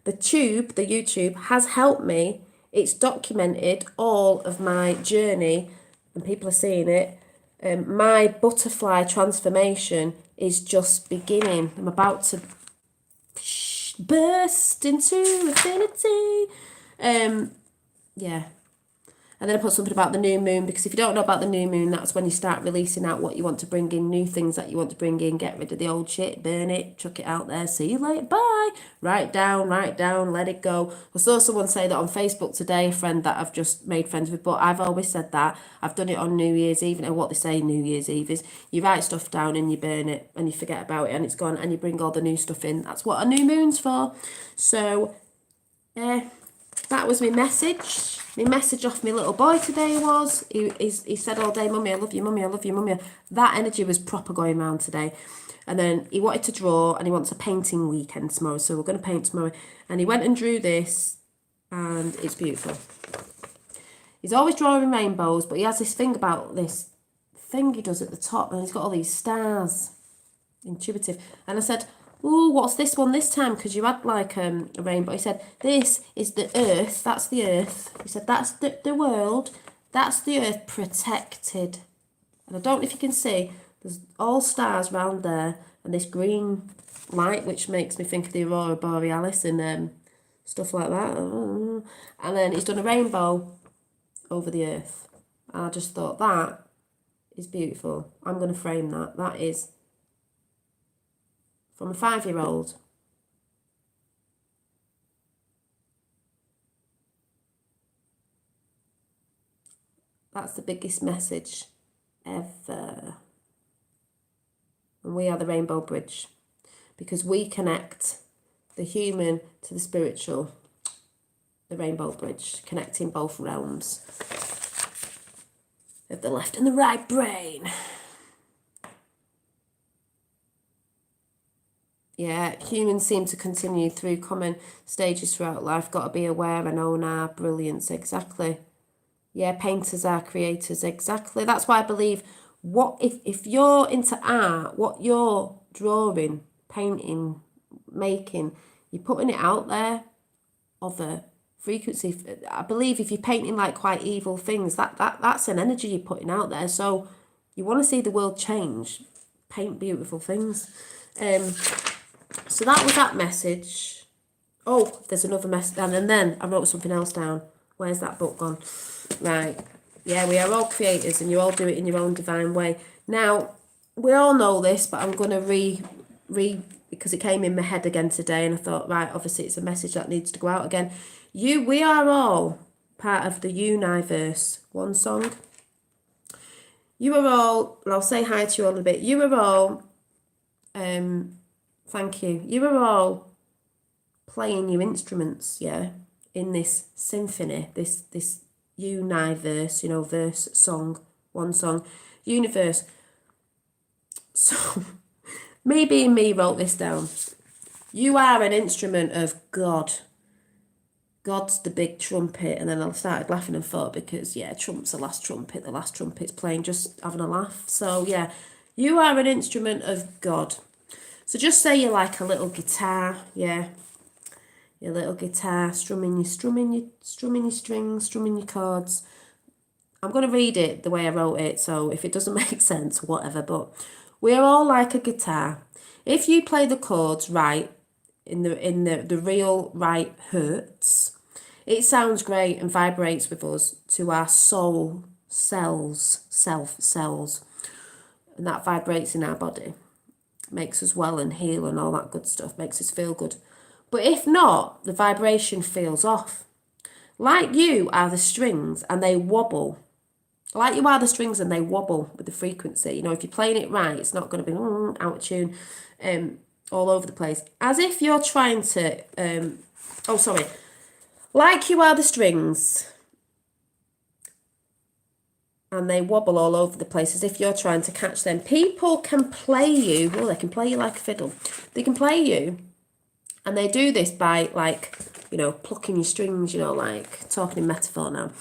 The YouTube has helped me. It's documented all of my journey and people are seeing it. My butterfly transformation is just beginning. I'm about to burst into infinity. Yeah. And then I put something about the new moon, because if you don't know about the new moon, that's when you start releasing out what you want to bring in, new things that you want to bring in, get rid of the old shit, burn it, chuck it out there, see you later, bye. Write down, let it go. I saw someone say that on Facebook today, a friend that I've just made friends with, but I've always said that. I've done it on New Year's Eve, and what they say New Year's Eve is you write stuff down and you burn it and you forget about it and it's gone and you bring all the new stuff in. That's what a new moon's for. So, that was my message. My message off my little boy today was, he said all day, Mummy, I love you, Mummy, I love you, Mummy. That energy was proper going around today. And then he wanted to draw, and he wants a painting weekend tomorrow, so we're going to paint tomorrow. And he went and drew this, and it's beautiful. He's always drawing rainbows, but he has this thing about this thing he does at the top, and he's got all these stars. Intuitive. And I said, oh, what's this one this time? Because you had like a rainbow. He said, this is the earth. That's the earth. He said, that's the world. That's the earth protected. And I don't know if you can see, there's all stars round there and this green light, which makes me think of the Aurora Borealis and stuff like that. And then he's done a rainbow over the earth. And I just thought, that is beautiful. I'm going to frame that. That is from a 5-year-old. That's the biggest message ever. And we are the Rainbow Bridge, because we connect the human to the spiritual. The Rainbow Bridge, connecting both realms of the left and the right brain. Yeah, humans seem to continue through common stages throughout life. Got to be aware and own our brilliance. Exactly. Yeah, painters are creators. Exactly. That's why I believe if you're into art, what you're drawing, painting, making, You're putting it out there of a frequency. I believe if you're painting like quite evil things, that's an energy you're putting out there. So you want to see the world change, paint beautiful things. So that was that message. Oh, there's another message, and then I wrote something else down. Where's that book gone? Right. Yeah, we are all creators and you all do it in your own divine way. Now, we all know this, but I'm going to because it came in my head again today and I thought, right, obviously it's a message that needs to go out again. We are all part of the universe. One song. You are all, and I'll say hi to you all in a bit. You are all, thank you. You are all playing your instruments, yeah, in this symphony, this universe, verse, song, one song, universe. So, me being me wrote this down. You are an instrument of God. God's the big trumpet. And then I started laughing and thought, because, yeah, trump's the last trumpet's playing, just having a laugh. So, yeah, you are an instrument of God. So just say you're like a little guitar, yeah. Your little guitar, strumming your strings, strumming your chords. I'm going to read it the way I wrote it, so if it doesn't make sense, whatever, but we're all like a guitar. If you play the chords right, in the real right hertz, it sounds great and vibrates with us to our soul cells, and that vibrates in our body. Makes us well and heal and all that good stuff, makes us feel good. But if not, the vibration feels off. Like you are the strings and they wobble. Like you are the strings and they wobble with the frequency. If you're playing it right, it's not going to be out of tune, all over the place. As if you're trying to, like you are the strings and they wobble all over the place as if you're trying to catch them. People can play you, they can play you like a fiddle. They can play you. And they do this by, plucking your strings, talking in metaphor now.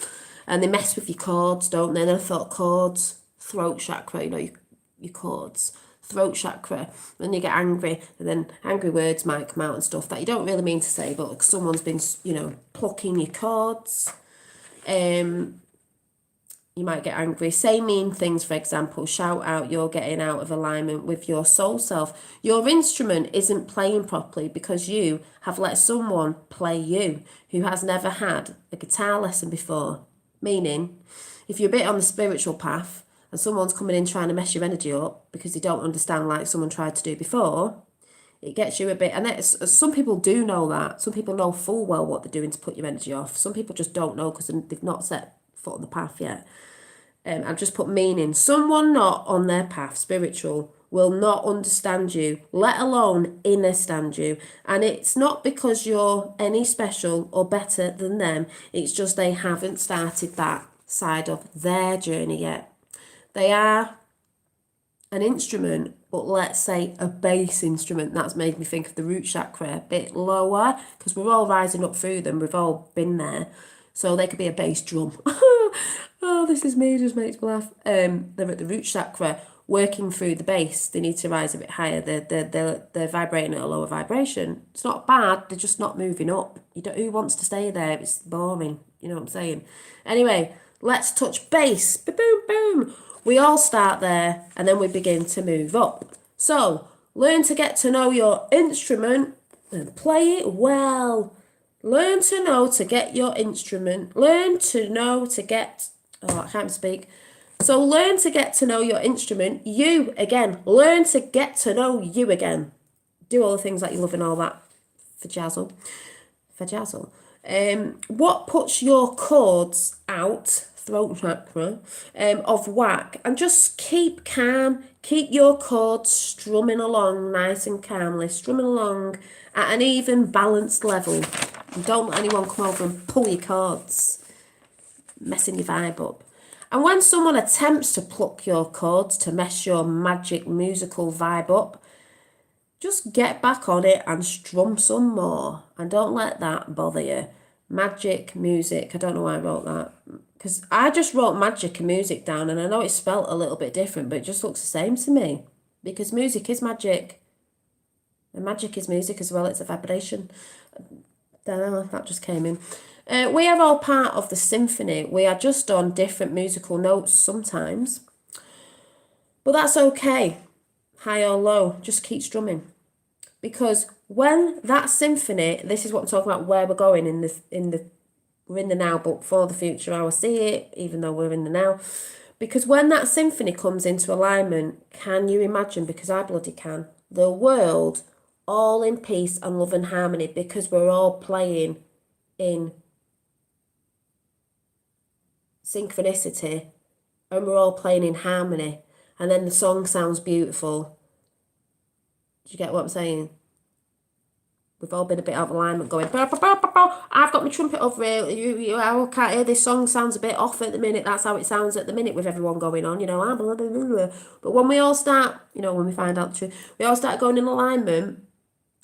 And they mess with your chords, don't they? And I thought chords, throat chakra, your chords, throat chakra. Then you get angry, and then angry words might come out and stuff that you don't really mean to say, but someone's been, plucking your chords. You might get angry, say mean things, for example, shout out, you're getting out of alignment with your soul self. Your instrument isn't playing properly because you have let someone play you who has never had a guitar lesson before. Meaning, if you're a bit on the spiritual path and someone's coming in trying to mess your energy up because they don't understand like someone tried to do before, it gets you a bit, and some people do know that. Some people know full well what they're doing to put your energy off. Some people just don't know because they've not set foot on the path yet. I've just put meaning. Someone not on their path, spiritual, will not understand you, let alone understand you. And it's not because you're any special or better than them. It's just they haven't started that side of their journey yet. They are an instrument, but let's say a bass instrument. That's made me think of the root chakra, a bit lower, because we're all rising up through them. We've all been there. So they could be a bass drum. Oh, this is me, just makes me laugh. They're at the root chakra, working through the base. They need to rise a bit higher. They're vibrating at a lower vibration. It's not bad, they're just not moving up. Who wants to stay there? It's boring, you know what I'm saying? Anyway, let's touch base. Boom, boom. We all start there and then we begin to move up. So, learn to get to know your instrument and play it well. Learn to know to get your instrument. Learn to know to get... Oh, I can't speak. So learn to get to know your instrument. You, again. Learn to get to know you again. Do all the things that you love and all that. Fajazzle. What puts your chords out, throat chakra, of whack? And just keep calm. Keep your chords strumming along nice and calmly. Strumming along at an even balanced level. And don't let anyone come over and pull your chords, messing your vibe up. And when someone attempts to pluck your chords to mess your magic musical vibe up, just get back on it and strum some more. And don't let that bother you. Magic, music, I don't know why I wrote that. Because I just wrote magic and music down, and I know it's spelt a little bit different, but it just looks the same to me. Because music is magic. And magic is music as well. It's a vibration. Don't know if that just came in. We are all part of the symphony. We are just on different musical notes sometimes. But that's okay. High or low, just keep strumming. Because when that symphony, this is what I'm talking about, where we're going we're in the now, but for the future I will see it, even though we're in the now. Because when that symphony comes into alignment, can you imagine, because I bloody can, the world all in peace and love and harmony, because we're all playing in synchronicity and we're all playing in harmony, and then the song sounds beautiful. Do you get what I'm saying? We've all been a bit out of alignment going, bah, bah, bah, bah, bah. I've got my trumpet over here, I can't hear, this song sounds a bit off at the minute. That's how it sounds at the minute with everyone going on, blah, blah, blah, blah. But when we all start, when we find out the truth, we all start going in alignment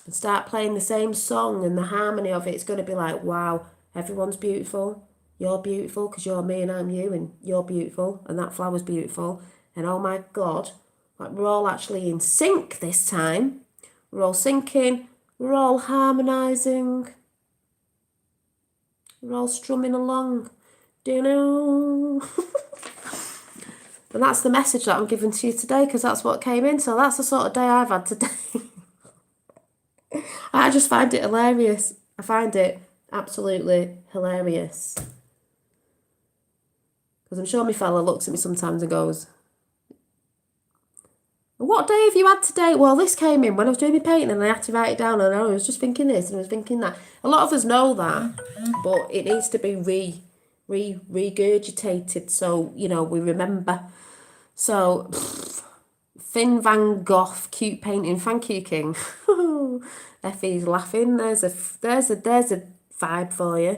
and start playing the same song, and the harmony of it's going to be like, wow, everyone's beautiful. You're beautiful because you're me and I'm you, and you're beautiful and that flower's beautiful. And oh my God, like we're all actually in sync this time. We're all syncing. We're all harmonising. We're all strumming along. And that's the message that I'm giving to you today, because that's what came in. So that's the sort of day I've had today. I just find it hilarious. I find it absolutely hilarious. Because I'm sure my fella looks at me sometimes and goes, what day have you had today? Well, this came in when I was doing my painting and I had to write it down, and I was just thinking this and I was thinking that. A lot of us know that, but it needs to be regurgitated so, we remember. So, Finn Van Gogh, cute painting. Thank you, King. Effie's laughing. There's a vibe for you.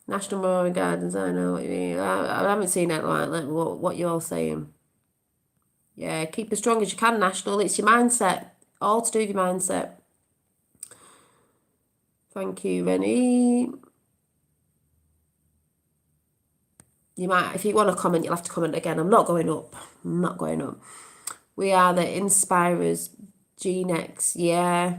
National Memorial Gardens, I know what you mean. I haven't seen it like what you're all saying. Yeah, keep as strong as you can, National. It's your mindset. All to do with your mindset. Thank you, Rennie. You might, if you want to comment, you'll have to comment again. I'm not going up. We are the Inspirers. G-Nex, yeah.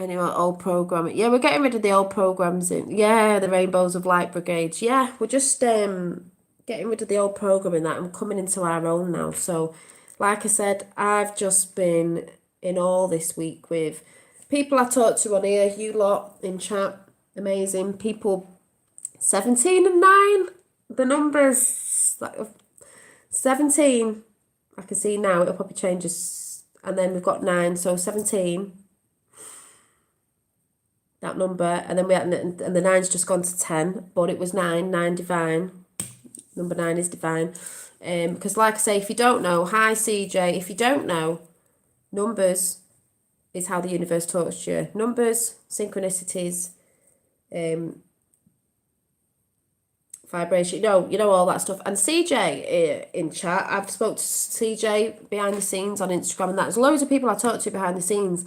Anyway, old programming. Yeah, we're getting rid of the old programs. Yeah, the Rainbows of Light Brigades. Yeah, we're just getting rid of the old programming that I'm coming into our own now. So, like I said, I've just been in all this week with people I talked to on here, you lot in chat, amazing people. 17 and 9, the numbers, like 17, I can see now, it'll probably change, and then we've got 9, so 17, that number, and then and the 9's just gone to 10, but it was 9 divine. Number 9 is divine. Because like I say, if you don't know, hi CJ, if you don't know, numbers is how the universe talks to you. Numbers, synchronicities, vibration, all that stuff. And CJ in chat, I've spoke to CJ behind the scenes on Instagram, and there's loads of people I talk to behind the scenes.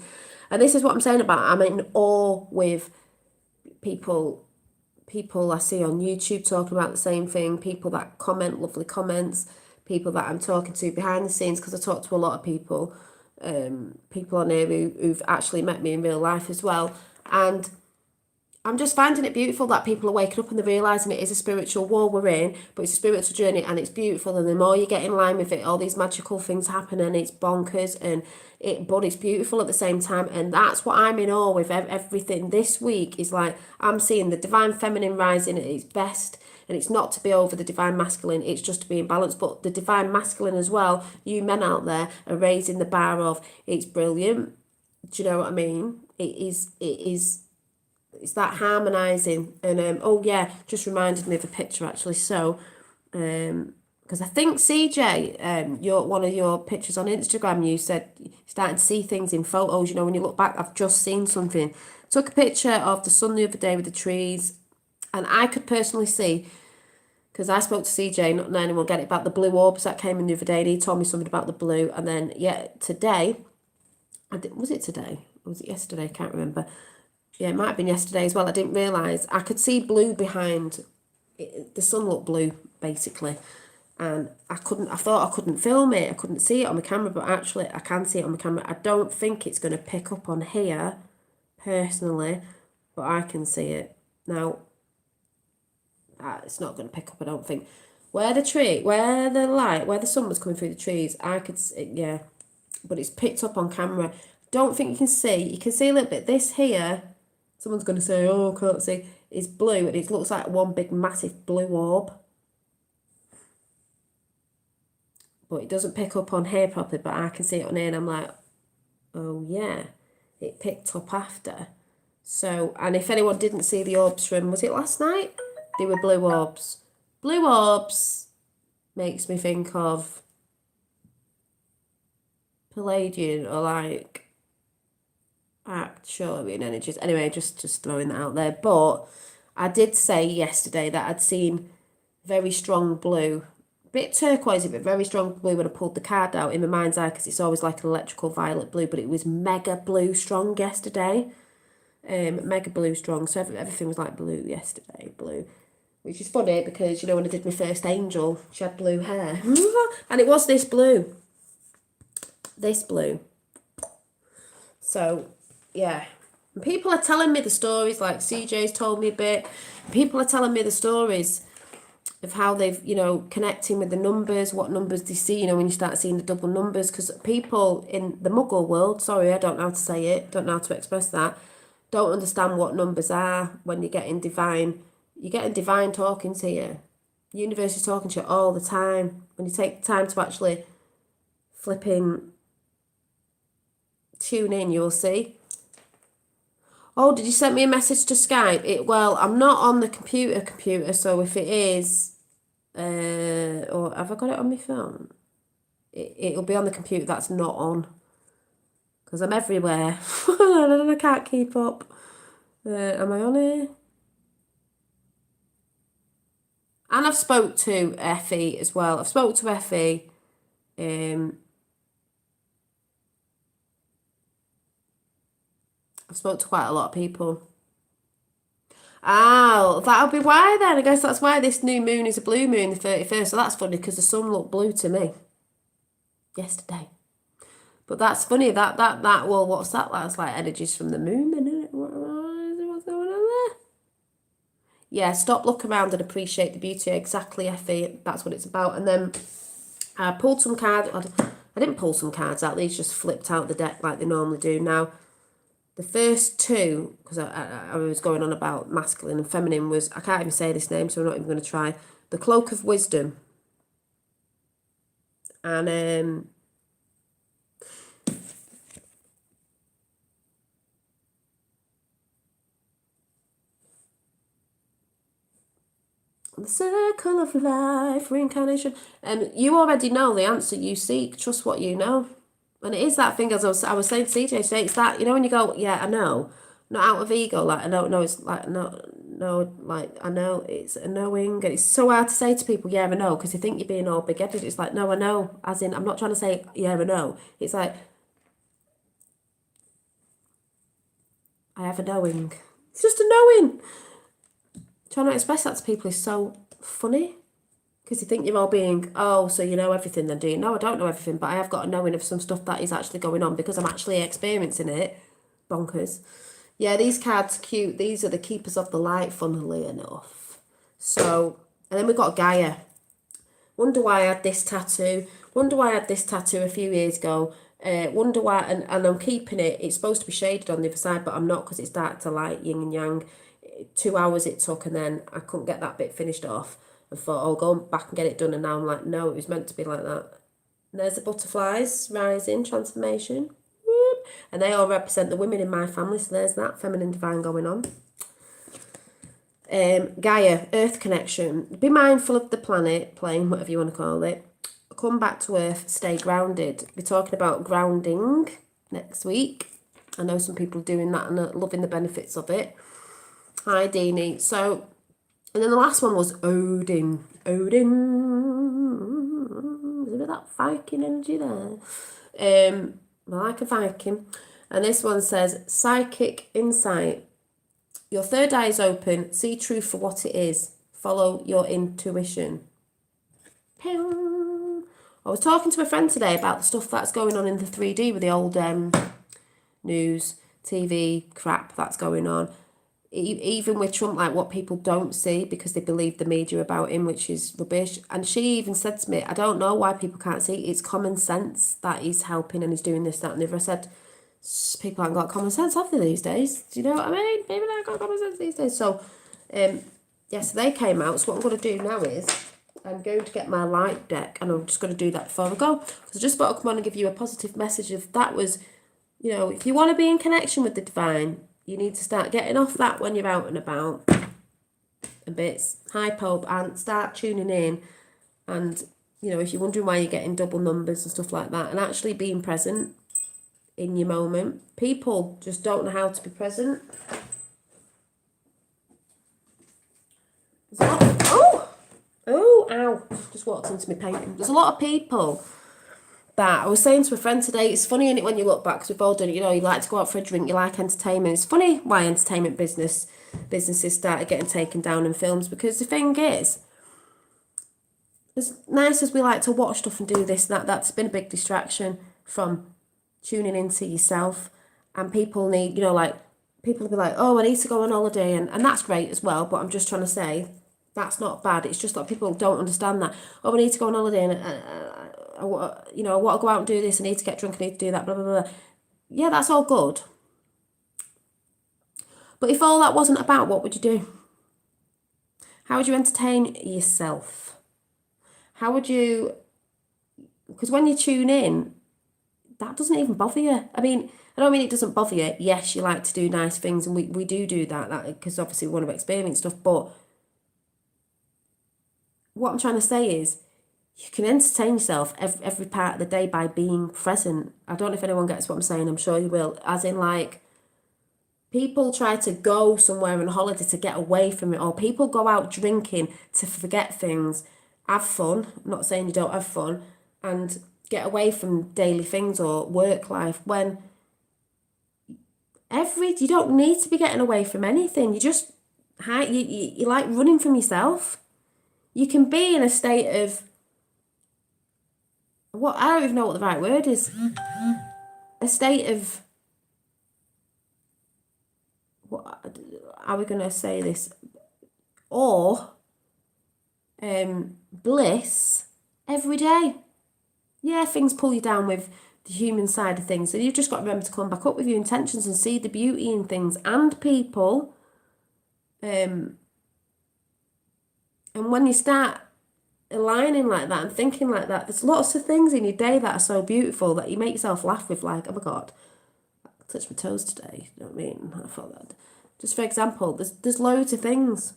And this is what I'm saying about, I'm in awe with people I see on YouTube talking about the same thing, people that comment lovely comments, people that I'm talking to behind the scenes, because I talk to a lot of people, people on here who've actually met me in real life as well. And I'm just finding it beautiful that people are waking up and they're realising it is a spiritual war we're in, but it's a spiritual journey and it's beautiful. And the more you get in line with it, all these magical things happen, and it's bonkers, but it's beautiful at the same time. And that's what I'm in awe with. Everything this week is like, I'm seeing the divine feminine rising at its best. And it's not to be over the divine masculine, it's just to be in balance. But the divine masculine as well, you men out there are raising the bar of, it's brilliant. Do you know what I mean? It's that harmonising. And just reminded me of a picture actually. So because I think CJ, one of your pictures on Instagram, you said you're starting to see things in photos, when you look back. I've just seen something. Took a picture of the sun the other day with the trees, and I could personally see, because I spoke to CJ, not knowing anyone get it, about the blue orbs that came in the other day, and he told me something about the blue. And then today, was it today or was it yesterday? I can't remember. Yeah, it might have been yesterday as well. I didn't realise. I could see blue behind. The sun looked blue, basically. and I thought I couldn't film it, I couldn't see it on the camera, but actually I can see it on the camera. I don't think it's going to pick up on here, personally, but I can see it. Now, it's not going to pick up, I don't think. Where the sun was coming through the trees, I could see, yeah, but it's picked up on camera. Don't think you can see a little bit. This here, someone's going to say, oh, I can't see, is blue, and it looks like one big massive blue orb. But it doesn't pick up on here properly, but I can see it on here, and I'm like, oh yeah, it picked up after. So, and if anyone didn't see the orbs from, was it last night? They were blue orbs. Blue orbs makes me think of Palladian, or like Arcturian energies. Anyway, just throwing that out there. But I did say yesterday that I'd seen very strong blue, bit turquoisey, but very strong blue when I pulled the card out in my mind's eye, because it's always like an electrical violet blue, but it was mega blue strong yesterday. Mega blue strong, so everything was like blue yesterday, blue. Which is funny because, you know, when I did my first angel, she had blue hair. And it was this blue. This blue. So, yeah. And people are telling me the stories, like CJ's told me a bit. People are telling me the stories of how they've, you know, connecting with the numbers, what numbers they see, you know, when you start seeing the double numbers. Because people in the Muggle world, sorry, I don't know how to say it, don't know how to express that, don't understand what numbers are when you're getting divine talking to you. The universe is talking to you all the time. When you take time to actually flipping tune in, you'll see. Oh, did you send me a message to Skype? Well, I'm not on the computer, so if it is, or have I got it on my phone? It'll be on the computer that's not on, because I'm everywhere. I can't keep up. Am I on here? And I've spoke to Effie as well. I've spoke to Effie. I've spoke to quite a lot of people. Oh, that'll be why then. I guess that's why this new moon is a blue moon, the 31st. So that's funny, because the sun looked blue to me yesterday. But that's funny, well, what's that? That's like energies from the moon, isn't it? What's going on there? Yeah, stop, look around and appreciate the beauty. Exactly, Effie. That's what it's about. And then I pulled some cards. I didn't pull some cards out. These just flipped out the deck like they normally do. Now, the first two, because I was going on about masculine and feminine, was, I can't even say this name, so I'm not even going to try. The Cloak of Wisdom. And the circle of life, reincarnation. You already know the answer you seek. Trust what you know. And it is that thing, as I was saying to CJ today, it's that, you know, when you go, yeah, I know, not out of ego, like, I don't know, it's like, no, like, I know, it's a knowing, and it's so hard to say to people, yeah, I know, because they think you're being all big-headed. It's like, no, I know, as in, I'm not trying to say, yeah, I know. It's like, I have a knowing. It's just a knowing. Trying to express that to people is so funny. Because you think you're all being, oh, so you know everything then, do you? No, I don't know everything, but I have got a knowing of some stuff that is actually going on because I'm actually experiencing it. Bonkers. Yeah, these cards are cute. These are the Keepers of the Light, funnily enough. So, and then we've got Gaia. Wonder why I had this tattoo. Wonder why I had this tattoo a few years ago. Wonder why, and I'm keeping it. It's supposed to be shaded on the other side, but I'm not, because it's dark to light, yin and yang. 2 hours it took, and then I couldn't get that bit finished off. I thought, I'll go back and get it done, and now I'm like, no, it was meant to be like that. And there's the butterflies, rising, transformation. Whoop. And they all represent the women in my family, so there's that feminine divine going on. Gaia, earth connection. Be mindful of the planet, plane, whatever you want to call it. Come back to earth, stay grounded. We're talking about grounding next week. I know some people are doing that and are loving the benefits of it. Hi, Deanie. So, and then the last one was Odin. Odin. There's a bit of that Viking energy there. I like a Viking. And this one says, psychic insight. Your third eye is open. See truth for what it is. Follow your intuition. Pew. I was talking to a friend today about the stuff that's going on in the 3D with the old news, TV crap that's going on. Even with Trump, like what people don't see because they believe the media about him, which is rubbish. And she even said to me, I don't know why people can't see. It's common sense that he's helping and he's doing this, that, and the other. I said, people haven't got common sense, have they, these days? Do you know what I mean? Maybe they haven't got common sense these days. So, so they came out. So what I'm going to do now is I'm going to get my light deck and I'm just going to do that before I go. Because I just thought I'd come on and give you a positive message of that was, if you want to be in connection with the divine, you need to start getting off that when you're out and about a bit hypo and start tuning in. And, if you're wondering why you're getting double numbers and stuff like that, and actually being present in your moment. People just don't know how to be present. There's a lot ow, just walked into my painting. There's a lot of people that I was saying to a friend today, it's funny, isn't it, when you look back, because we've all done it, you like to go out for a drink, you like entertainment. It's funny why entertainment businesses started getting taken down in films, because the thing is, as nice as we like to watch stuff and do this, that's been a big distraction from tuning into yourself. And people need, people will be like, oh, I need to go on holiday, and that's great as well, but I'm just trying to say, that's not bad. It's just that people don't understand that. Oh, I need to go on holiday and I want to go out and do this. I need to get drunk. I need to do that. Blah, blah, blah. Yeah, that's all good. But if all that wasn't about, what would you do? How would you entertain yourself? How would you... Because when you tune in, that doesn't even bother you. I mean, I don't mean it doesn't bother you. Yes, you like to do nice things, and we do that because obviously we want to experience stuff. But what I'm trying to say is, you can entertain yourself every part of the day by being present. I don't know if anyone gets what I'm saying. I'm sure you will. As in, like, people try to go somewhere on holiday to get away from it, or people go out drinking to forget things, have fun. I'm not saying you don't have fun, and get away from daily things or work life, when you don't need to be getting away from anything. You just you like running from yourself. You can be in a state of I don't even know what the right word is. A state of, what are we going to say this? Or bliss every day. Yeah, things pull you down with the human side of things, and you've just got to remember to come back up with your intentions and see the beauty in things and people. And when you start aligning like that and thinking like that, there's lots of things in your day that are so beautiful that you make yourself laugh with, like, oh my God, I touched my toes today. You know what I mean? I thought that. Just for example, there's loads of things.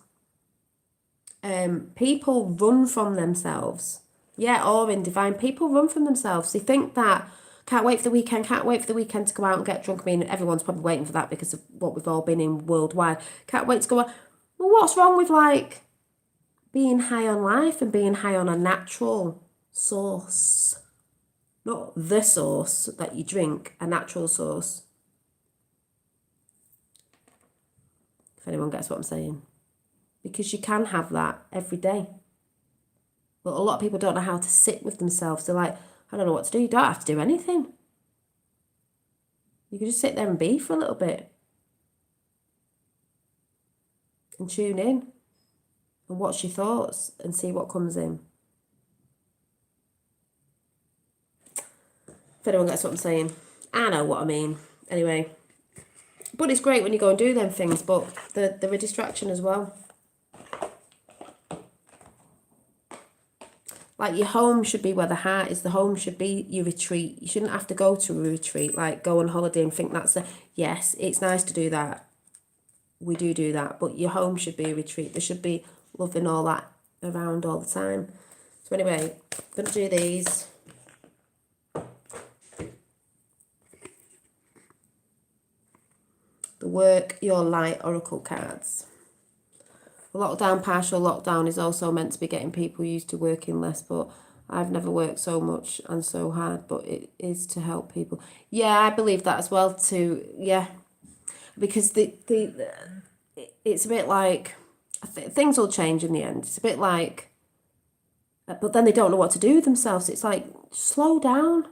People run from themselves. Yeah, or in divine, people run from themselves. They think that, can't wait for the weekend to go out and get drunk. I mean, everyone's probably waiting for that because of what we've all been in worldwide. Can't wait to go out. Well, what's wrong with, like, being high on life and being high on a natural source? Not the source that you drink, a natural source. If anyone gets what I'm saying. Because you can have that every day. But a lot of people don't know how to sit with themselves. They're like, I don't know what to do. You don't have to do anything. You can just sit there and be for a little bit. And tune in. And watch your thoughts and see what comes in. If anyone gets what I'm saying. I know what I mean. Anyway. But it's great when you go and do them things, but they're a distraction as well. Like, your home should be where the heart is. The home should be your retreat. You shouldn't have to go to a retreat, like go on holiday and think that's yes, it's nice to do that. We do that. But your home should be a retreat. There should be love and all that around all the time. So anyway, I'm going to do these. The Work Your Light Oracle cards. Lockdown, partial lockdown is also meant to be getting people used to working less, but I've never worked so much and so hard, but it is to help people. Yeah, I believe that as well too. Yeah, because it's a bit like, things will change in the end. It's a bit like But then they don't know what to do with themselves. It's like, slow down,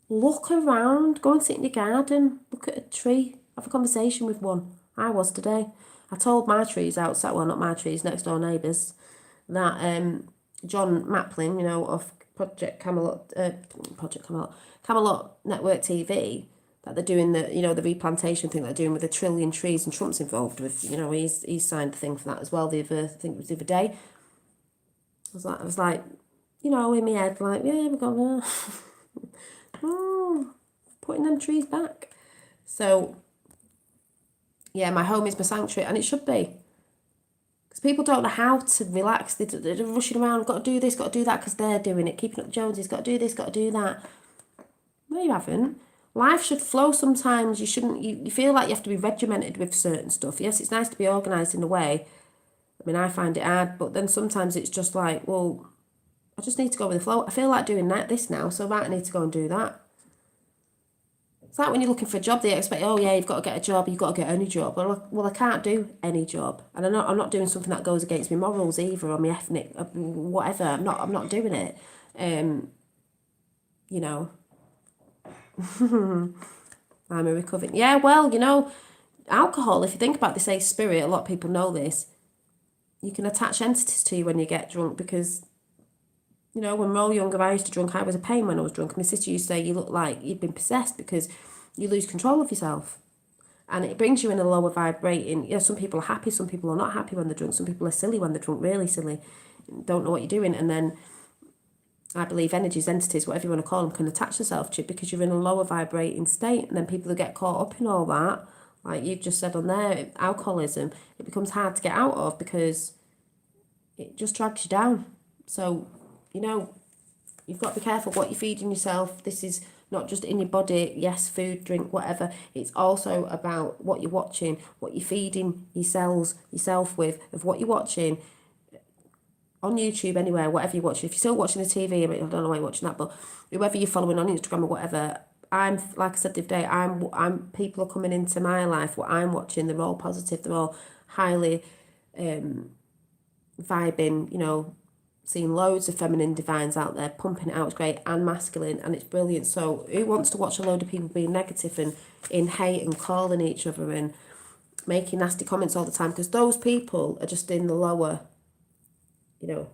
look around, go and sit in your garden, look at a tree, have a conversation with one. I was today. I told my trees outside, well, not my trees, next door neighbours, that John Maplin, you know, of Camelot Network TV, that they're doing the, you know, the replantation thing they're doing with 1 trillion trees, and Trump's involved with, you know, he's signed the thing for that as well. I think it was the other day. I was like, you know, in my head, like, yeah, we're going putting them trees back. So, yeah, my home is my sanctuary, and it should be. Because people don't know how to relax. They're rushing around, got to do this, got to do that, because they're doing it. Keeping up the Joneses, got to do this, got to do that. No, you haven't. Life should flow sometimes. You shouldn't, you feel like you have to be regimented with certain stuff. Yes, it's nice to be organised in a way. I mean, I find it hard, but then sometimes it's just like, well, I just need to go with the flow. I feel like doing this now, so right, I need to go and do that. It's like when you're looking for a job, they expect, oh yeah, you've got to get a job, you've got to get any job. Well, I can't do any job, and I'm not doing something that goes against my morals either, or my ethnic, whatever. I'm not doing it. You know, I'm a recovering. Yeah, well, you know, alcohol. If you think about this, a spirit. A lot of people know this. You can attach entities to you when you get drunk, because, you know, when we're all younger, I used to drink. I was a pain when I was drunk. My sister used to say you look like you've been possessed, because you lose control of yourself. And it brings you in a lower vibrating. You know, some people are happy, some people are not happy when they're drunk. Some people are silly when they're drunk, really silly. Don't know what you're doing. And then I believe energies, entities, whatever you want to call them, can attach themselves to you because you're in a lower vibrating state. And then people who get caught up in all that, like you've just said on there, alcoholism, it becomes hard to get out of because it just drags you down. So, you know, you've got to be careful what you're feeding yourself. This is not just in your body, yes, food, drink, whatever. It's also about what you're watching, what you're feeding yourself with, of what you're watching on YouTube, anywhere, whatever you're watching. If you're still watching the TV, I mean, I don't know why you're watching that, but whoever you're following on Instagram or whatever, I'm, like I said the other day, I'm people are coming into my life, what I'm watching, they're all positive, they're all highly vibing, you know, seeing loads of feminine divines out there, pumping it out, it's great, and masculine, and it's brilliant. So who wants to watch a load of people being negative and in hate and calling each other and making nasty comments all the time? Because those people are just in the lower, you know,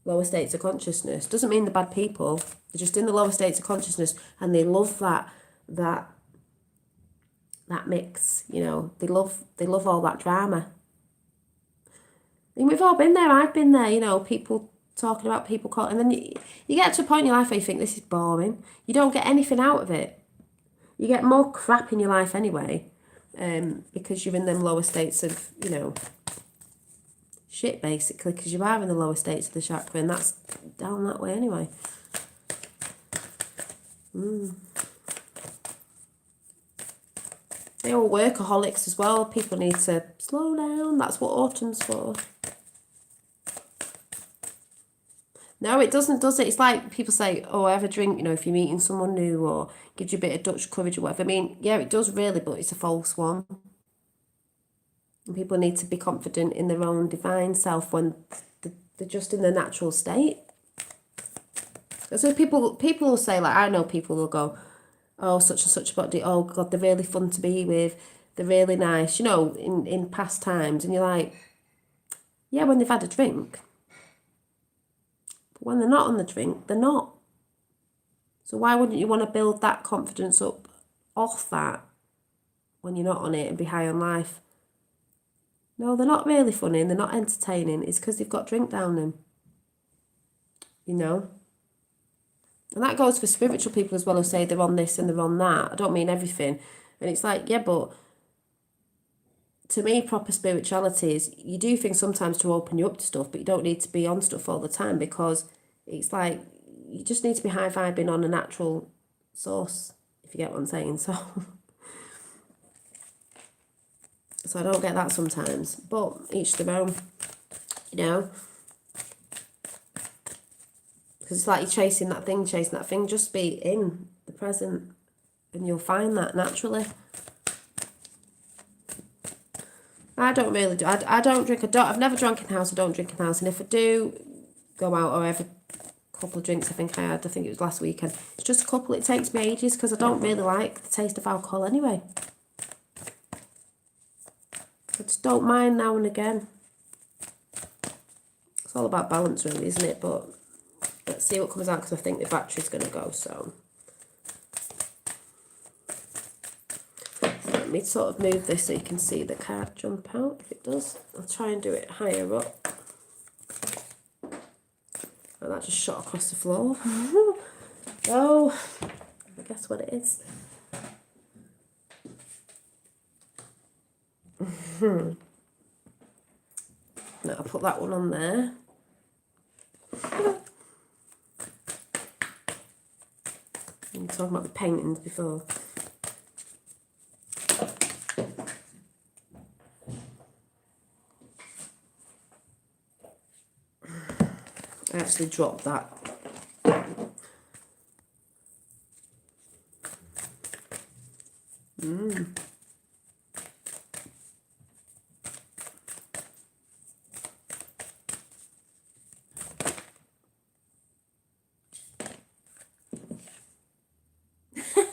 lower states of consciousness. Doesn't mean they're bad people. They're just in the lower states of consciousness, and they love that mix. You know, they love all that drama. And we've all been there. I've been there. You know, people talking about people calling, and then you get to a point in your life where you think this is boring. You don't get anything out of it. You get more crap in your life anyway, because you're in them lower states of, you know, shit, basically, because you are in the lower states of the chakra, and that's down that way anyway. They all workaholics as well. People need to slow down. That's what autumn's for. No, it doesn't, does it? It's like people say, oh, have a drink, you know, if you're meeting someone new, or gives you a bit of Dutch courage or whatever. I mean, yeah, it does really, but it's a false one. And people need to be confident in their own divine self when they're just in their natural state. So people will say, like, I know people will go, oh, such and such body, oh God, they're really fun to be with, they're really nice, you know, in past times. And you're like, yeah, when they've had a drink. But when they're not on the drink, they're not. So why wouldn't you want to build that confidence up off that when you're not on it and be high on life? No, they're not really funny and they're not entertaining. It's because they've got drink down them. You know? And that goes for spiritual people as well, who say they're on this and they're on that. I don't mean everything. And it's like, yeah, but to me, proper spirituality is you do things sometimes to open you up to stuff, but you don't need to be on stuff all the time, because it's like you just need to be high vibing on a natural source, if you get what I'm saying. So I don't get that sometimes, but each their own, you know. Because it's like you're chasing that thing. Just be in the present and you'll find that naturally. I don't really do. I don't drink. I've never drunk in house. I don't drink in house. And if I do go out or ever couple of drinks I think I had. I think it was last weekend. It's just a couple. It takes me ages because I don't really like the taste of alcohol anyway. I just don't mind now and again. It's all about balance really, isn't it? But let's see what comes out because I think the battery's going to go, so. Let me sort of move this so you can see the card jump out. If it does, I'll try and do it higher up. Oh, that just shot across the floor. Oh, I guess what it is. No, I'll put that one on there. You were talking about the paintings before. I actually dropped that.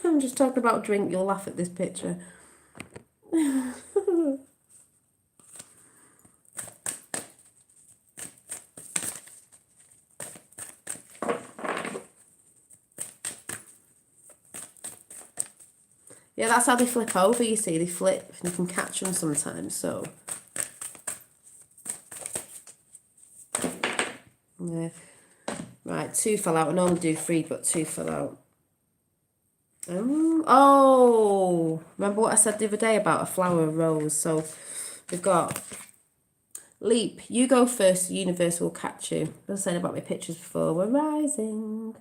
I'm just talking about a drink, you'll laugh at this picture. Yeah, that's how they flip over, you see. They flip and you can catch them sometimes, so. Yeah. Right, 2 fell out. I normally do 3, but 2 fell out. Oh, remember what I said the other day about a flower rose? So we've got Leap, you go first, the universe will catch you. I was saying about my pictures before. We're rising.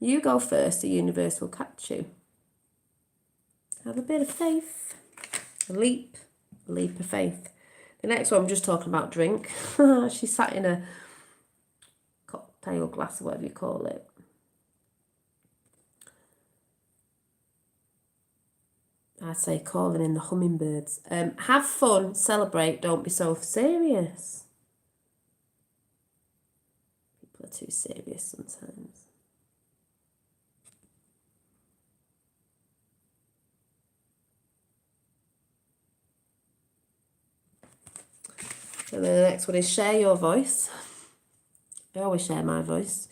You go first, the universe will catch you. Have a bit of faith. A leap of faith. The next one, I'm just talking about drink. She sat in a cocktail glass or whatever you call it. I'd say calling in the hummingbirds. Have fun, celebrate, don't be so serious. People are too serious sometimes. And then the next one is share your voice. I always share my voice.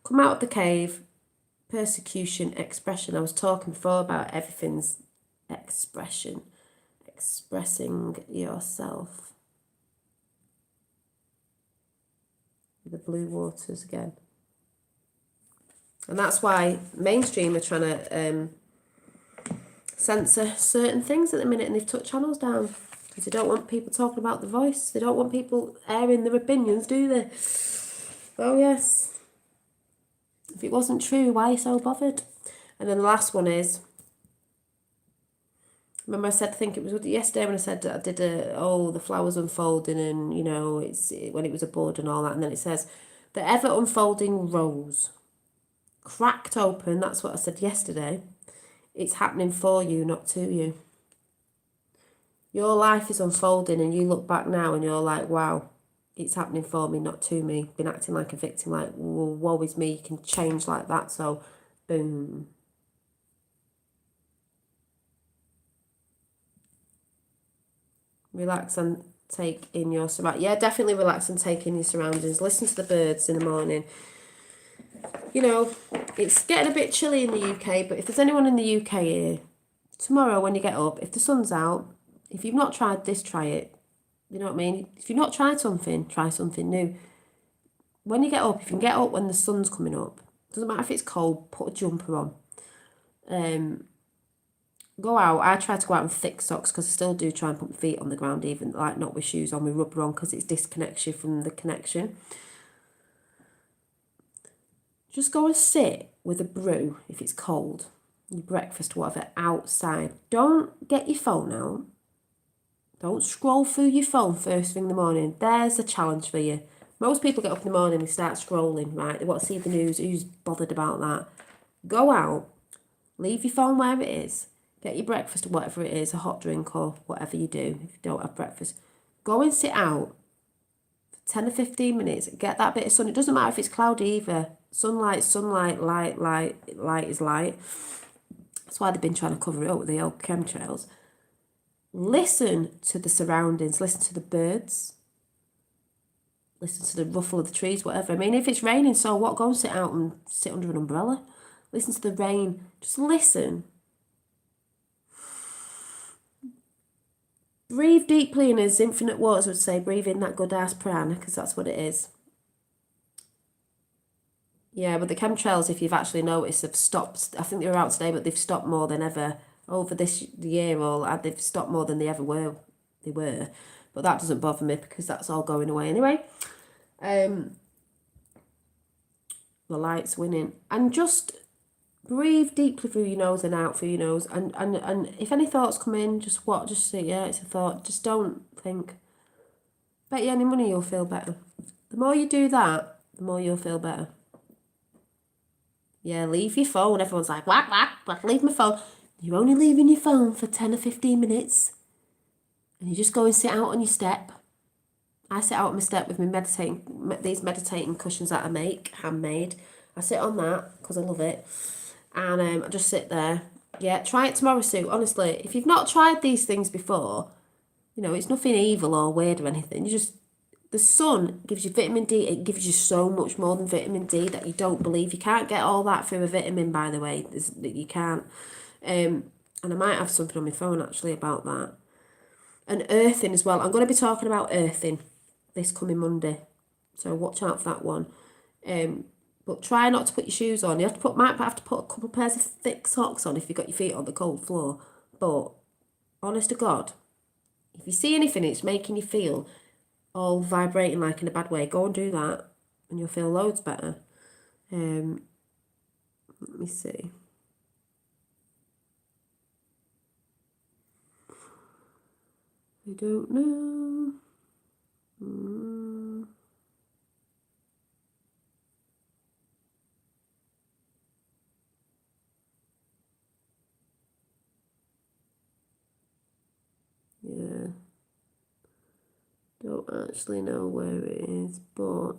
Come out of the cave, persecution, expression. I was talking before about everything's expression, expressing yourself. The blue waters again. And that's why mainstream are trying to censor certain things at the minute, and they've took channels down. Because they don't want people talking about the voice. They don't want people airing their opinions, do they? Oh, yes. If it wasn't true, why are you so bothered? And then the last one is, remember I said, I think it was yesterday when I said I did the flowers unfolding and, you know, when it was a bud and all that. And then it says, the ever unfolding rose. Cracked open, that's what I said yesterday. It's happening for you, not to you. Your life is unfolding and you look back now and you're like, wow, it's happening for me, not to me. Been acting like a victim, like, woe is me, you can change like that. So, boom. Relax and take in your surroundings. Yeah, definitely relax and take in your surroundings. Listen to the birds in the morning. You know, it's getting a bit chilly in the UK, but if there's anyone in the UK here, tomorrow when you get up, if the sun's out, if you've not tried this, try it. You know what I mean? If you've not tried something, try something new. When you get up, if you can get up when the sun's coming up, doesn't matter if it's cold, put a jumper on. Go out. I try to go out in thick socks because I still do try and put my feet on the ground, even like not with shoes on, with rubber on, because it disconnects you from the connection. Just go and sit with a brew if it's cold, your breakfast, whatever, outside. Don't get your phone out. Don't scroll through your phone first thing in the morning. There's a challenge for you. Most people get up in the morning and start scrolling, right? They want to see the news. Who's bothered about that? Go out. Leave your phone where it is. Get your breakfast or whatever it is, a hot drink or whatever you do if you don't have breakfast. Go and sit out for 10 or 15 minutes, get that bit of sun. It doesn't matter if it's cloudy either. Sunlight, light is light. That's why they've been trying to cover it up with the old chemtrails. Listen to the surroundings. Listen to the birds. Listen to the ruffle of the trees, whatever. I mean, if it's raining, so what? Go and sit out and sit under an umbrella. Listen to the rain. Just listen. Breathe deeply, and as Infinite Waters would say, breathe in that good ass prana, because that's what it is. Yeah, but the chemtrails, if you've actually noticed, have stopped. I think they were out today, but they've stopped more than ever over this year. They've stopped more than they ever were. But that doesn't bother me because that's all going away anyway. The light's winning, and just breathe deeply through your nose and out through your nose. And if any thoughts come in, just say, yeah, it's a thought. Just don't think. Bet you any money you'll feel better. The more you do that, the more you'll feel better. Yeah, leave your phone. Everyone's like, whack, leave my phone. You're only leaving your phone for 10 or 15 minutes. And you just go and sit out on your step. I sit out on my step with these meditating cushions that I make, handmade. I sit on that because I love it. And I just sit there. Yeah, try it tomorrow, Sue. Honestly, if you've not tried these things before, it's nothing evil or weird or anything. The sun gives you vitamin D. It gives you so much more than vitamin D that you don't believe. You can't get all that through a vitamin, by the way. You can't. And I might have something on my phone, actually, about that. And earthing as well. I'm going to be talking about earthing this coming Monday. So watch out for that one. But try not to put your shoes on. You might have to put a couple of pairs of thick socks on if you've got your feet on the cold floor. But, honest to God, if you see anything it's making you feel all vibrating like in a bad way, go and do that and you'll feel loads better. Let me see. I don't know. Yeah. Don't actually know where it is, but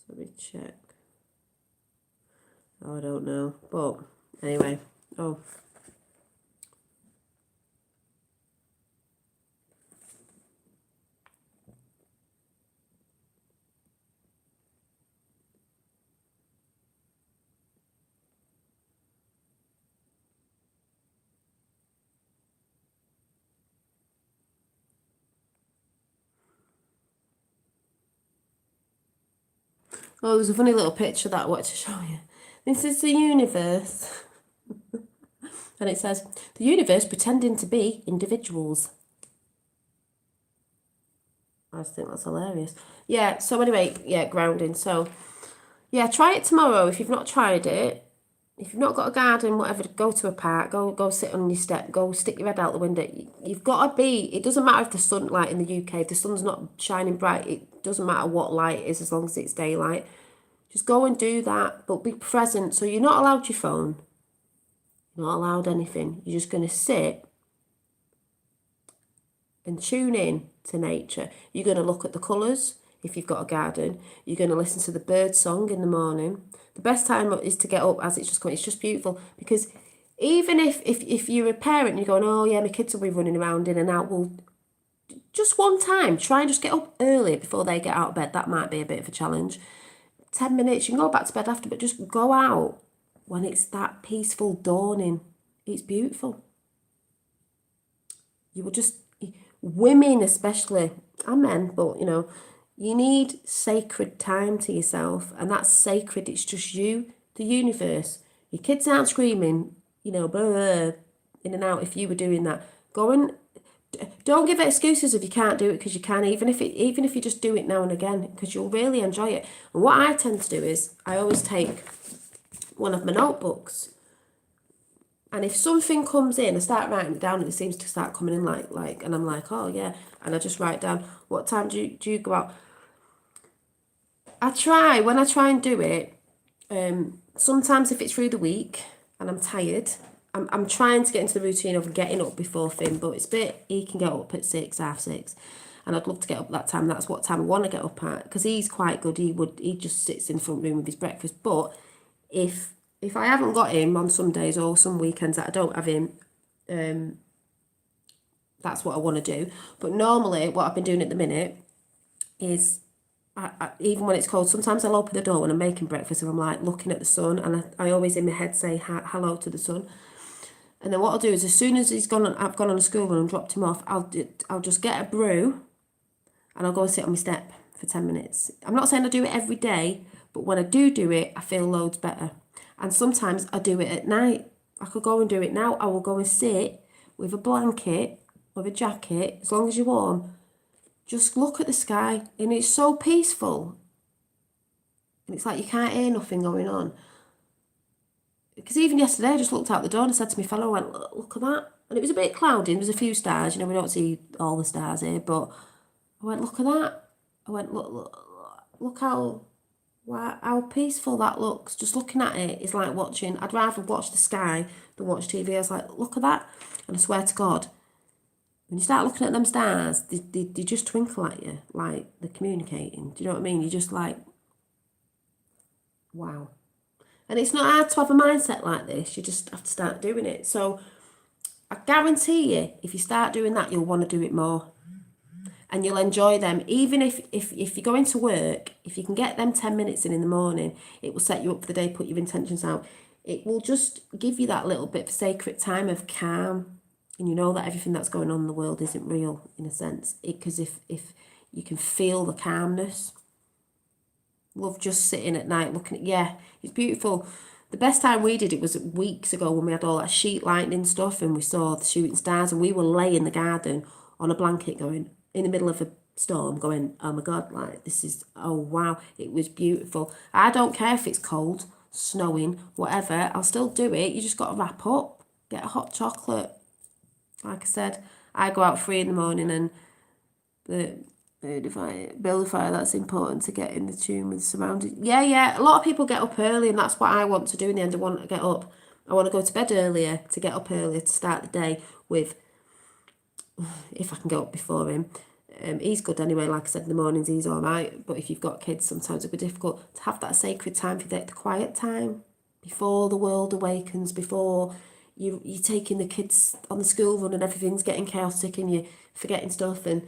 let me check. Oh, I don't know, but anyway. Oh. Oh, there's a funny little picture that I wanted to show you. This is the universe. And it says, the universe pretending to be individuals. I just think that's hilarious. Yeah, so anyway, yeah, grounding. So, yeah, try it tomorrow if you've not tried it. If you've not got a garden, whatever, go to a park, go sit on your step, go stick your head out the window. You've got to be, it doesn't matter if the sunlight in the UK, if the sun's not shining bright, it doesn't matter what light it is as long as it's daylight. Just go and do that, but be present. So you're not allowed your phone. You're not allowed anything. You're just going to sit and tune in to nature. You're going to look at the colours if you've got a garden. You're going to listen to the bird song in the morning. The best time is to get up as it's just coming. It's just beautiful because even if you're a parent and you're going, oh yeah, my kids will be running around in and out, well, just one time, try and just get up early before they get out of bed. That might be a bit of a challenge. 10 minutes, you can go back to bed after, but just go out when it's that peaceful dawning. It's beautiful. You will just, women especially, and men, but you need sacred time to yourself, and that's sacred. It's just you, the universe. Your kids aren't screaming, blah, blah, in and out. If you were doing that, go and don't give excuses if you can't do it, because you can, even if you just do it now and again, because you'll really enjoy it. And what I tend to do is I always take one of my notebooks, and if something comes in, I start writing it down, and it seems to start coming in like, and I'm like, oh yeah, and I just write down, what time do you go out? when I try and do it, sometimes if it's through the week and I'm tired, I'm trying to get into the routine of getting up before Finn, but it's a bit, he can get up at 6, half 6, and I'd love to get up that time. That's what time I want to get up at, because he's quite good. He just sits in the front room with his breakfast. But if I haven't got him on some days or some weekends that I don't have him, that's what I want to do. But normally what I've been doing at the minute is, even when it's cold, sometimes I'll open the door when I'm making breakfast and I'm like looking at the sun, and I always in my head say hello to the sun. And then what I'll do is, as soon as I've gone on a school run and dropped him off, I'll just get a brew and I'll go and sit on my step for 10 minutes. I'm not saying I do it every day, but when I do it, I feel loads better. And sometimes I do it at night. I could go and do it now. I will go and sit with a blanket, with a jacket, as long as you're warm. Just look at the sky, and it's so peaceful. And it's like you can't hear nothing going on. Because even yesterday, I just looked out the door and I said to my fellow, I went, look at that. And it was a bit cloudy, and there was a few stars. You know, we don't see all the stars here, but I went, look at that. I went, look how peaceful that looks. Just looking at it is like watching. I'd rather watch the sky than watch TV. I was like, look at that. And I swear to God, when you start looking at them stars, they just twinkle at you, like they're communicating. Do you know what I mean? You're just like, wow. And it's not hard to have a mindset like this. You just have to start doing it. So I guarantee you, if you start doing that, you'll want to do it more. And you'll enjoy them. Even if you go into work, if you can get them 10 minutes in the morning, it will set you up for the day, put your intentions out. It will just give you that little bit of sacred time of calm. And you know that everything that's going on in the world isn't real, in a sense. Because if you can feel the calmness. Love just sitting at night looking at, it's beautiful. The best time we did it was weeks ago when we had all that sheet lightning stuff and we saw the shooting stars, and we were laying in the garden on a blanket going, in the middle of a storm, going, oh my God, like this is, oh wow, it was beautiful. I don't care if it's cold, snowing, whatever, I'll still do it. You just got to wrap up, get a hot chocolate. Like I said, I go out 3 in the morning and build a fire. That's important to get in the tune with the surroundings. Yeah. A lot of people get up early, and that's what I want to do in the end. I want to get up. I want to go to bed earlier to get up earlier to start the day with, if I can get up before him. He's good anyway, like I said, in the mornings he's all right. But if you've got kids, sometimes it'll be difficult to have that sacred time for the quiet time before the world awakens, before you're taking the kids on the school run and everything's getting chaotic and you're forgetting stuff, and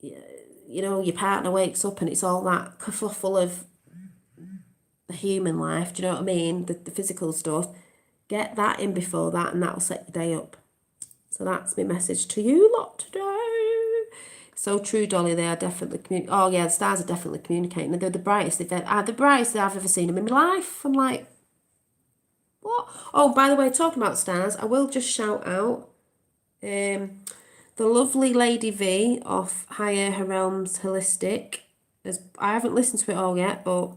you know, your partner wakes up and it's all that kerfuffle of the human life, do you know what I mean? The physical stuff. Get that in before that, and that'll set your day up. So that's my message to you lot today. So true, Dolly, they are definitely oh yeah, the stars are definitely communicating. They're the brightest the brightest I've ever seen them in my life. I'm like, what? Oh, by the way, talking about stars, I will just shout out the lovely Lady V of Higher Her Realms Holistic. I haven't listened to it all yet, but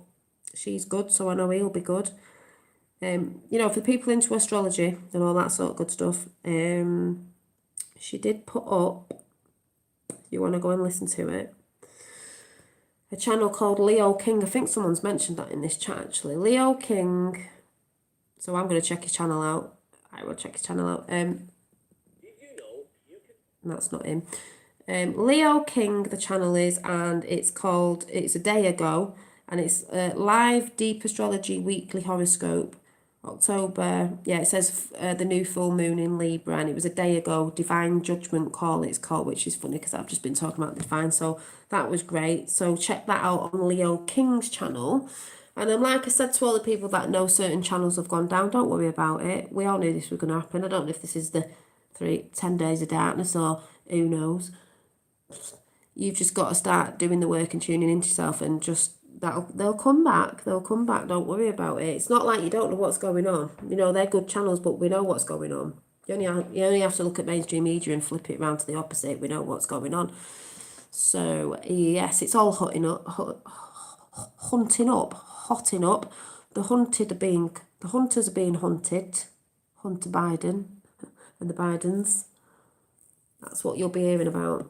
she's good, so I know he'll be good. You know, for people into astrology and all that sort of good stuff, she did put up, if you want to go and listen to it, a channel called Leo King. I think someone's mentioned that in this chat, actually. Leo King. So I'm going to check his channel out. I will check his channel out. That's not him. Leo King, the channel is, and it's a day ago, and it's live deep astrology weekly horoscope, October. Yeah, it says the new full moon in Libra, and it was a day ago. Divine Judgment Call, it's called, which is funny because I've just been talking about divine, so that was great. So check that out on Leo King's channel. And like I said to all the people that know certain channels have gone down, don't worry about it. We all knew this was going to happen. I don't know if this is the 10 days of darkness or who knows. You've just got to start doing the work and tuning into yourself, and just they'll come back. Don't worry about it. It's not like you don't know what's going on. You know, they're good channels, but we know what's going on. You only have to look at mainstream media and flip it around to the opposite. We know what's going on. So yes, it's all hotting up. The hunters are being hunted. Hunter Biden and the Bidens. That's what you'll be hearing about.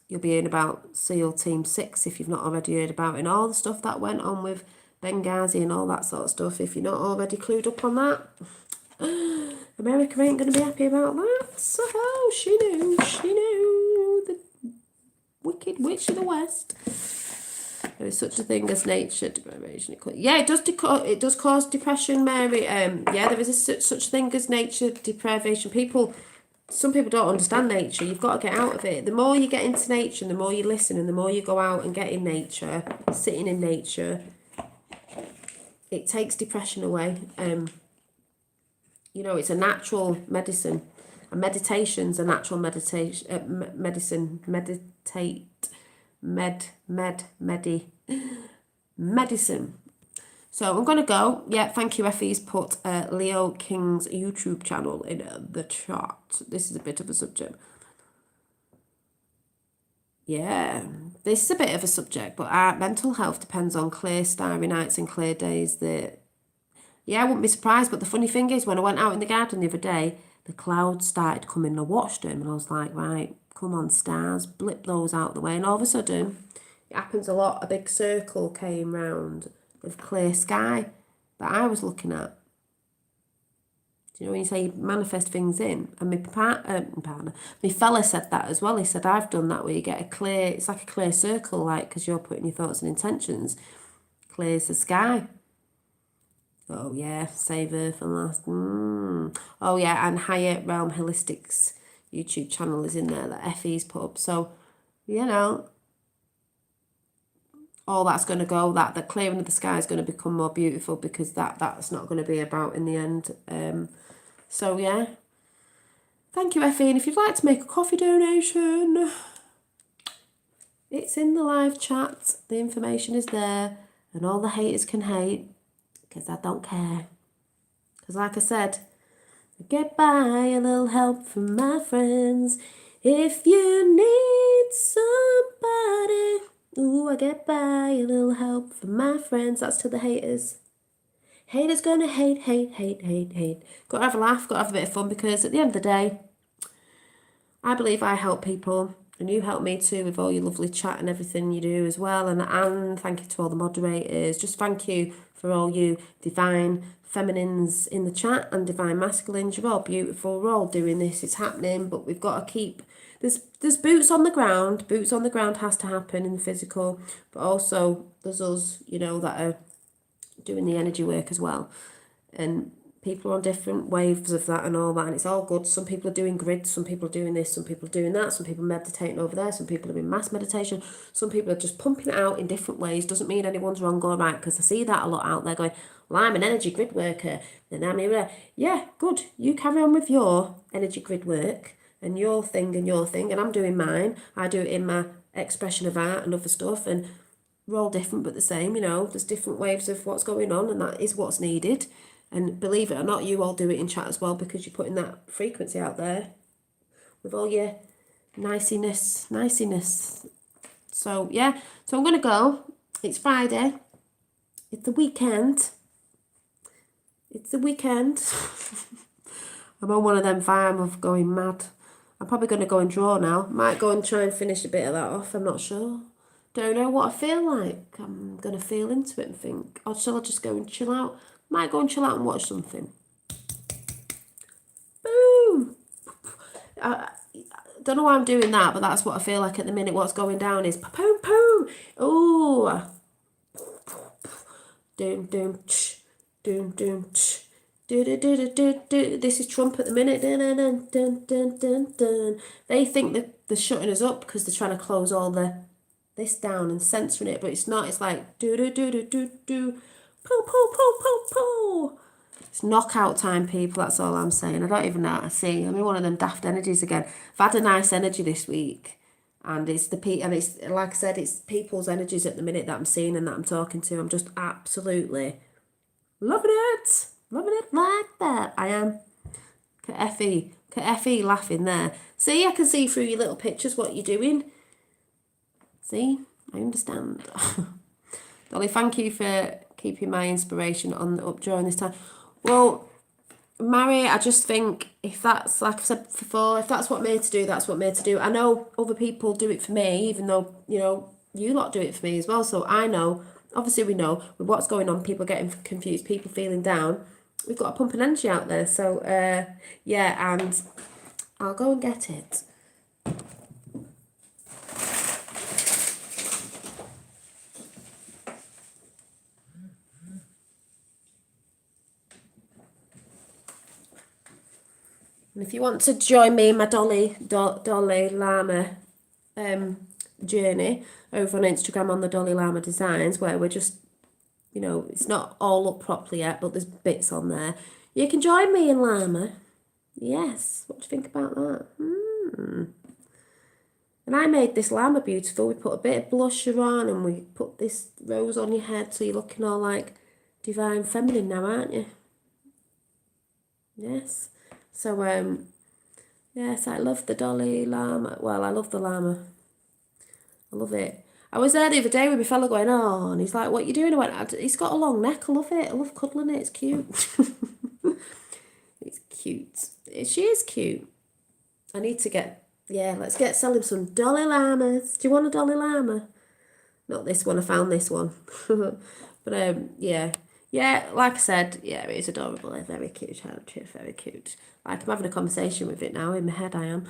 you'll be hearing about SEAL Team 6 if you've not already heard about it, and all the stuff that went on with Benghazi and all that sort of stuff. If you're not already clued up on that, America ain't going to be happy about that. So she knew, the wicked witch of the West. There is such a thing as nature deprivation. Yeah, it does cause depression, Mary. Yeah, there is such a thing as nature deprivation. Some people don't understand nature. You've got to get out of it. The more you get into nature, and the more you listen, and the more you go out and get in nature, sitting in nature, it takes depression away. You know, it's a natural medicine. And meditation's a natural medicine. Medicine. So I'm going to go. Yeah, thank you, Effie's put Leo King's YouTube channel in the chat. This is a bit of a subject. Yeah, this is a bit of a subject, but our mental health depends on clear, starry nights and clear days. Yeah, I wouldn't be surprised, but the funny thing is, when I went out in the garden the other day, the clouds started coming. I watched them and I was like, right, come on, stars, blip those out the way. And all of a sudden, it happens a lot, a big circle came round of clear sky that I was looking at. Do you know when you say you manifest things in? And my partner, my fella said that as well. He said, I've done that where you get it's like a clear circle, like, because you're putting your thoughts and intentions, clears the sky. Oh yeah, Save Earth and Last. Oh yeah, and Higher Realm Holistics YouTube channel is in there that Effie's put up. So, you know, all that's going to go, that the clearing of the sky is going to become more beautiful, because that's not going to be about in the end. So yeah, thank you, Effie. And if you'd like to make a coffee donation, it's in the live chat. The information is there, and all the haters can hate, because I don't care. Because like I said, I get by a little help from my friends. If you need somebody, ooh, I get by a little help from my friends. That's to the haters. Haters gonna hate. Gotta have a laugh, gotta have a bit of fun, because at the end of the day, I believe I help people, and you help me too with all your lovely chat and everything you do as well. And thank you to all the moderators. Just thank you for all you divine feminines in the chat and divine masculines. You're all beautiful. We're all doing this. It's happening, but we've got to keep... There's boots on the ground. Boots on the ground has to happen in the physical, but also there's us, you know, that are doing the energy work as well. And people are on different waves of that and all that, and it's all good. Some people are doing grids, some people are doing this, some people are doing that, some people are meditating over there, some people are doing mass meditation, some people are just pumping it out in different ways. Doesn't mean anyone's wrong or right, because I see that a lot out there going, well, I'm an energy grid worker, and I'm here. Yeah, good. You carry on with your energy grid work and your thing, and I'm doing mine. I do it in my expression of art and other stuff, and we're all different but the same, you know. There's different waves of what's going on, and that is what's needed. And believe it or not, you all do it in chat as well, because you're putting that frequency out there with all your niciness. So, yeah. So I'm going to go. It's Friday. It's the weekend. I'm on one of them vibes of going mad. I'm probably going to go and draw now. Might go and try and finish a bit of that off. I'm not sure. Don't know what I feel like. I'm going to feel into it and think, or shall I just go and chill out? Might go and chill out and watch something. Boom! I don't know why I'm doing that, but that's what I feel like at the minute. What's going down is boom, boom. Oh, doom, doom, ch, doom, doom, ch. This is Trump at the minute. Dun, dun, dun, dun, dun, dun. They think that they're shutting us up because they're trying to close all this down and censoring it, but it's not. It's like do do do do do do. Poo, poo, poo, poo, poo. It's knockout time, people. That's all I'm saying. I don't even know how to see. I'm in one of them daft energies again. I've had a nice energy this week, and it's like I said, it's people's energies at the minute that I'm seeing and that I'm talking to. I'm just absolutely loving it like that. I am. Look at Effie laughing there. See, I can see through your little pictures what you're doing. See, I understand. Dolly, thank you for keeping my inspiration up during this time. Well, Mary, I just think if that's, like I said before, if that's what made to do, that's what made to do. I know other people do it for me, even though, you know, you lot do it for me as well. So I know, obviously we know with what's going on, people getting confused, people feeling down. We've got to pump an energy out there. So, yeah, and I'll go and get it. And if you want to join me in my Dolly Llama journey over on Instagram on the Dolly Llama Designs, where we're just, you know, it's not all up properly yet, but there's bits on there. You can join me in Llama. Yes, what do you think about that? And I made this llama beautiful. We put a bit of blusher on and we put this rose on your head so you're looking all like divine feminine now, aren't you? Yes. So, yes, I love the Dolly Llama. Well, I love the llama. I love it. I was there the other day with my fella going, oh, and he's like, what you doing? I went, it's got a long neck. I love it. I love cuddling it. It's cute. It's cute. She is cute. I need to get, yeah, let's get selling some Dolly Llamas. Do you want a Dolly Llama? Not this one. I found this one. But, yeah. Yeah, like I said, yeah, it is adorable. They're very cute, very cute. Like, I'm having a conversation with it now. In my head, I am.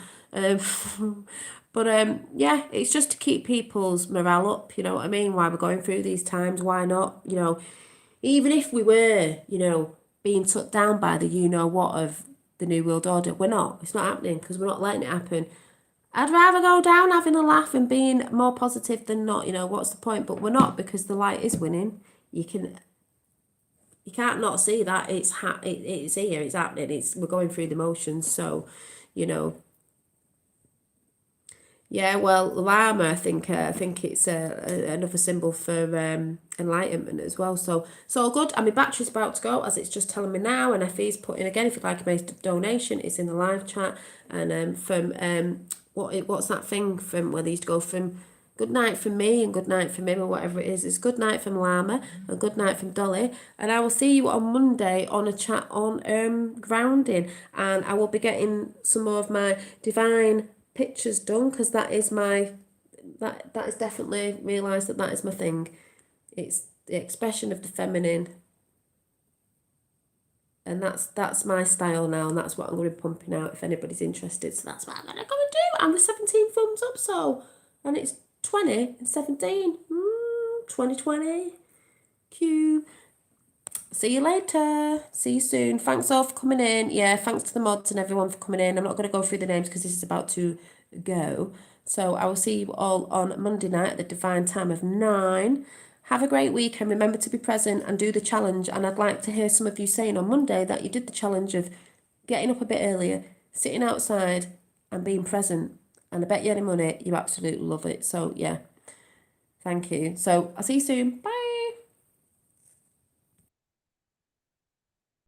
But, yeah, it's just to keep people's morale up, you know what I mean? Why we're going through these times, why not? You know, even if we were, you know, being took down by the you-know-what of the New World Order, we're not. It's not happening because we're not letting it happen. I'd rather go down having a laugh and being more positive than not, you know, what's the point? But we're not, because the light is winning. You can't not see that it's here, it's happening, we're going through the motions. So, you know, yeah, well, llama, I think it's another symbol for enlightenment as well. So it's all good. And my battery's about to go, as it's just telling me now. And Effie's put in again, if you'd like to make a donation, it's in the live chat. And from what's that thing from where they used to go from good night from me and good night from him, or whatever it is. It's good night from Llama and good night from Dolly. And I will see you on Monday on a chat on grounding, and I will be getting some more of my divine pictures done, because that is definitely realised that is my thing. It's the expression of the feminine, and that's my style now, and that's what I'm going to be pumping out if anybody's interested. So that's what I'm going to go and do. I'm the 17 thumbs up, so, and it's 20 and 17. 2020. Cute. See you later. See you soon. Thanks all for coming in. Yeah, thanks to the mods and everyone for coming in. I'm not going to go through the names because this is about to go. So I will see you all on Monday night at the divine time of 9. Have a great week and remember to be present and do the challenge. And I'd like to hear some of you saying on Monday that you did the challenge of getting up a bit earlier, sitting outside and being present. And I bet you any money, you absolutely love it. So yeah, thank you. So I'll see you soon. Bye.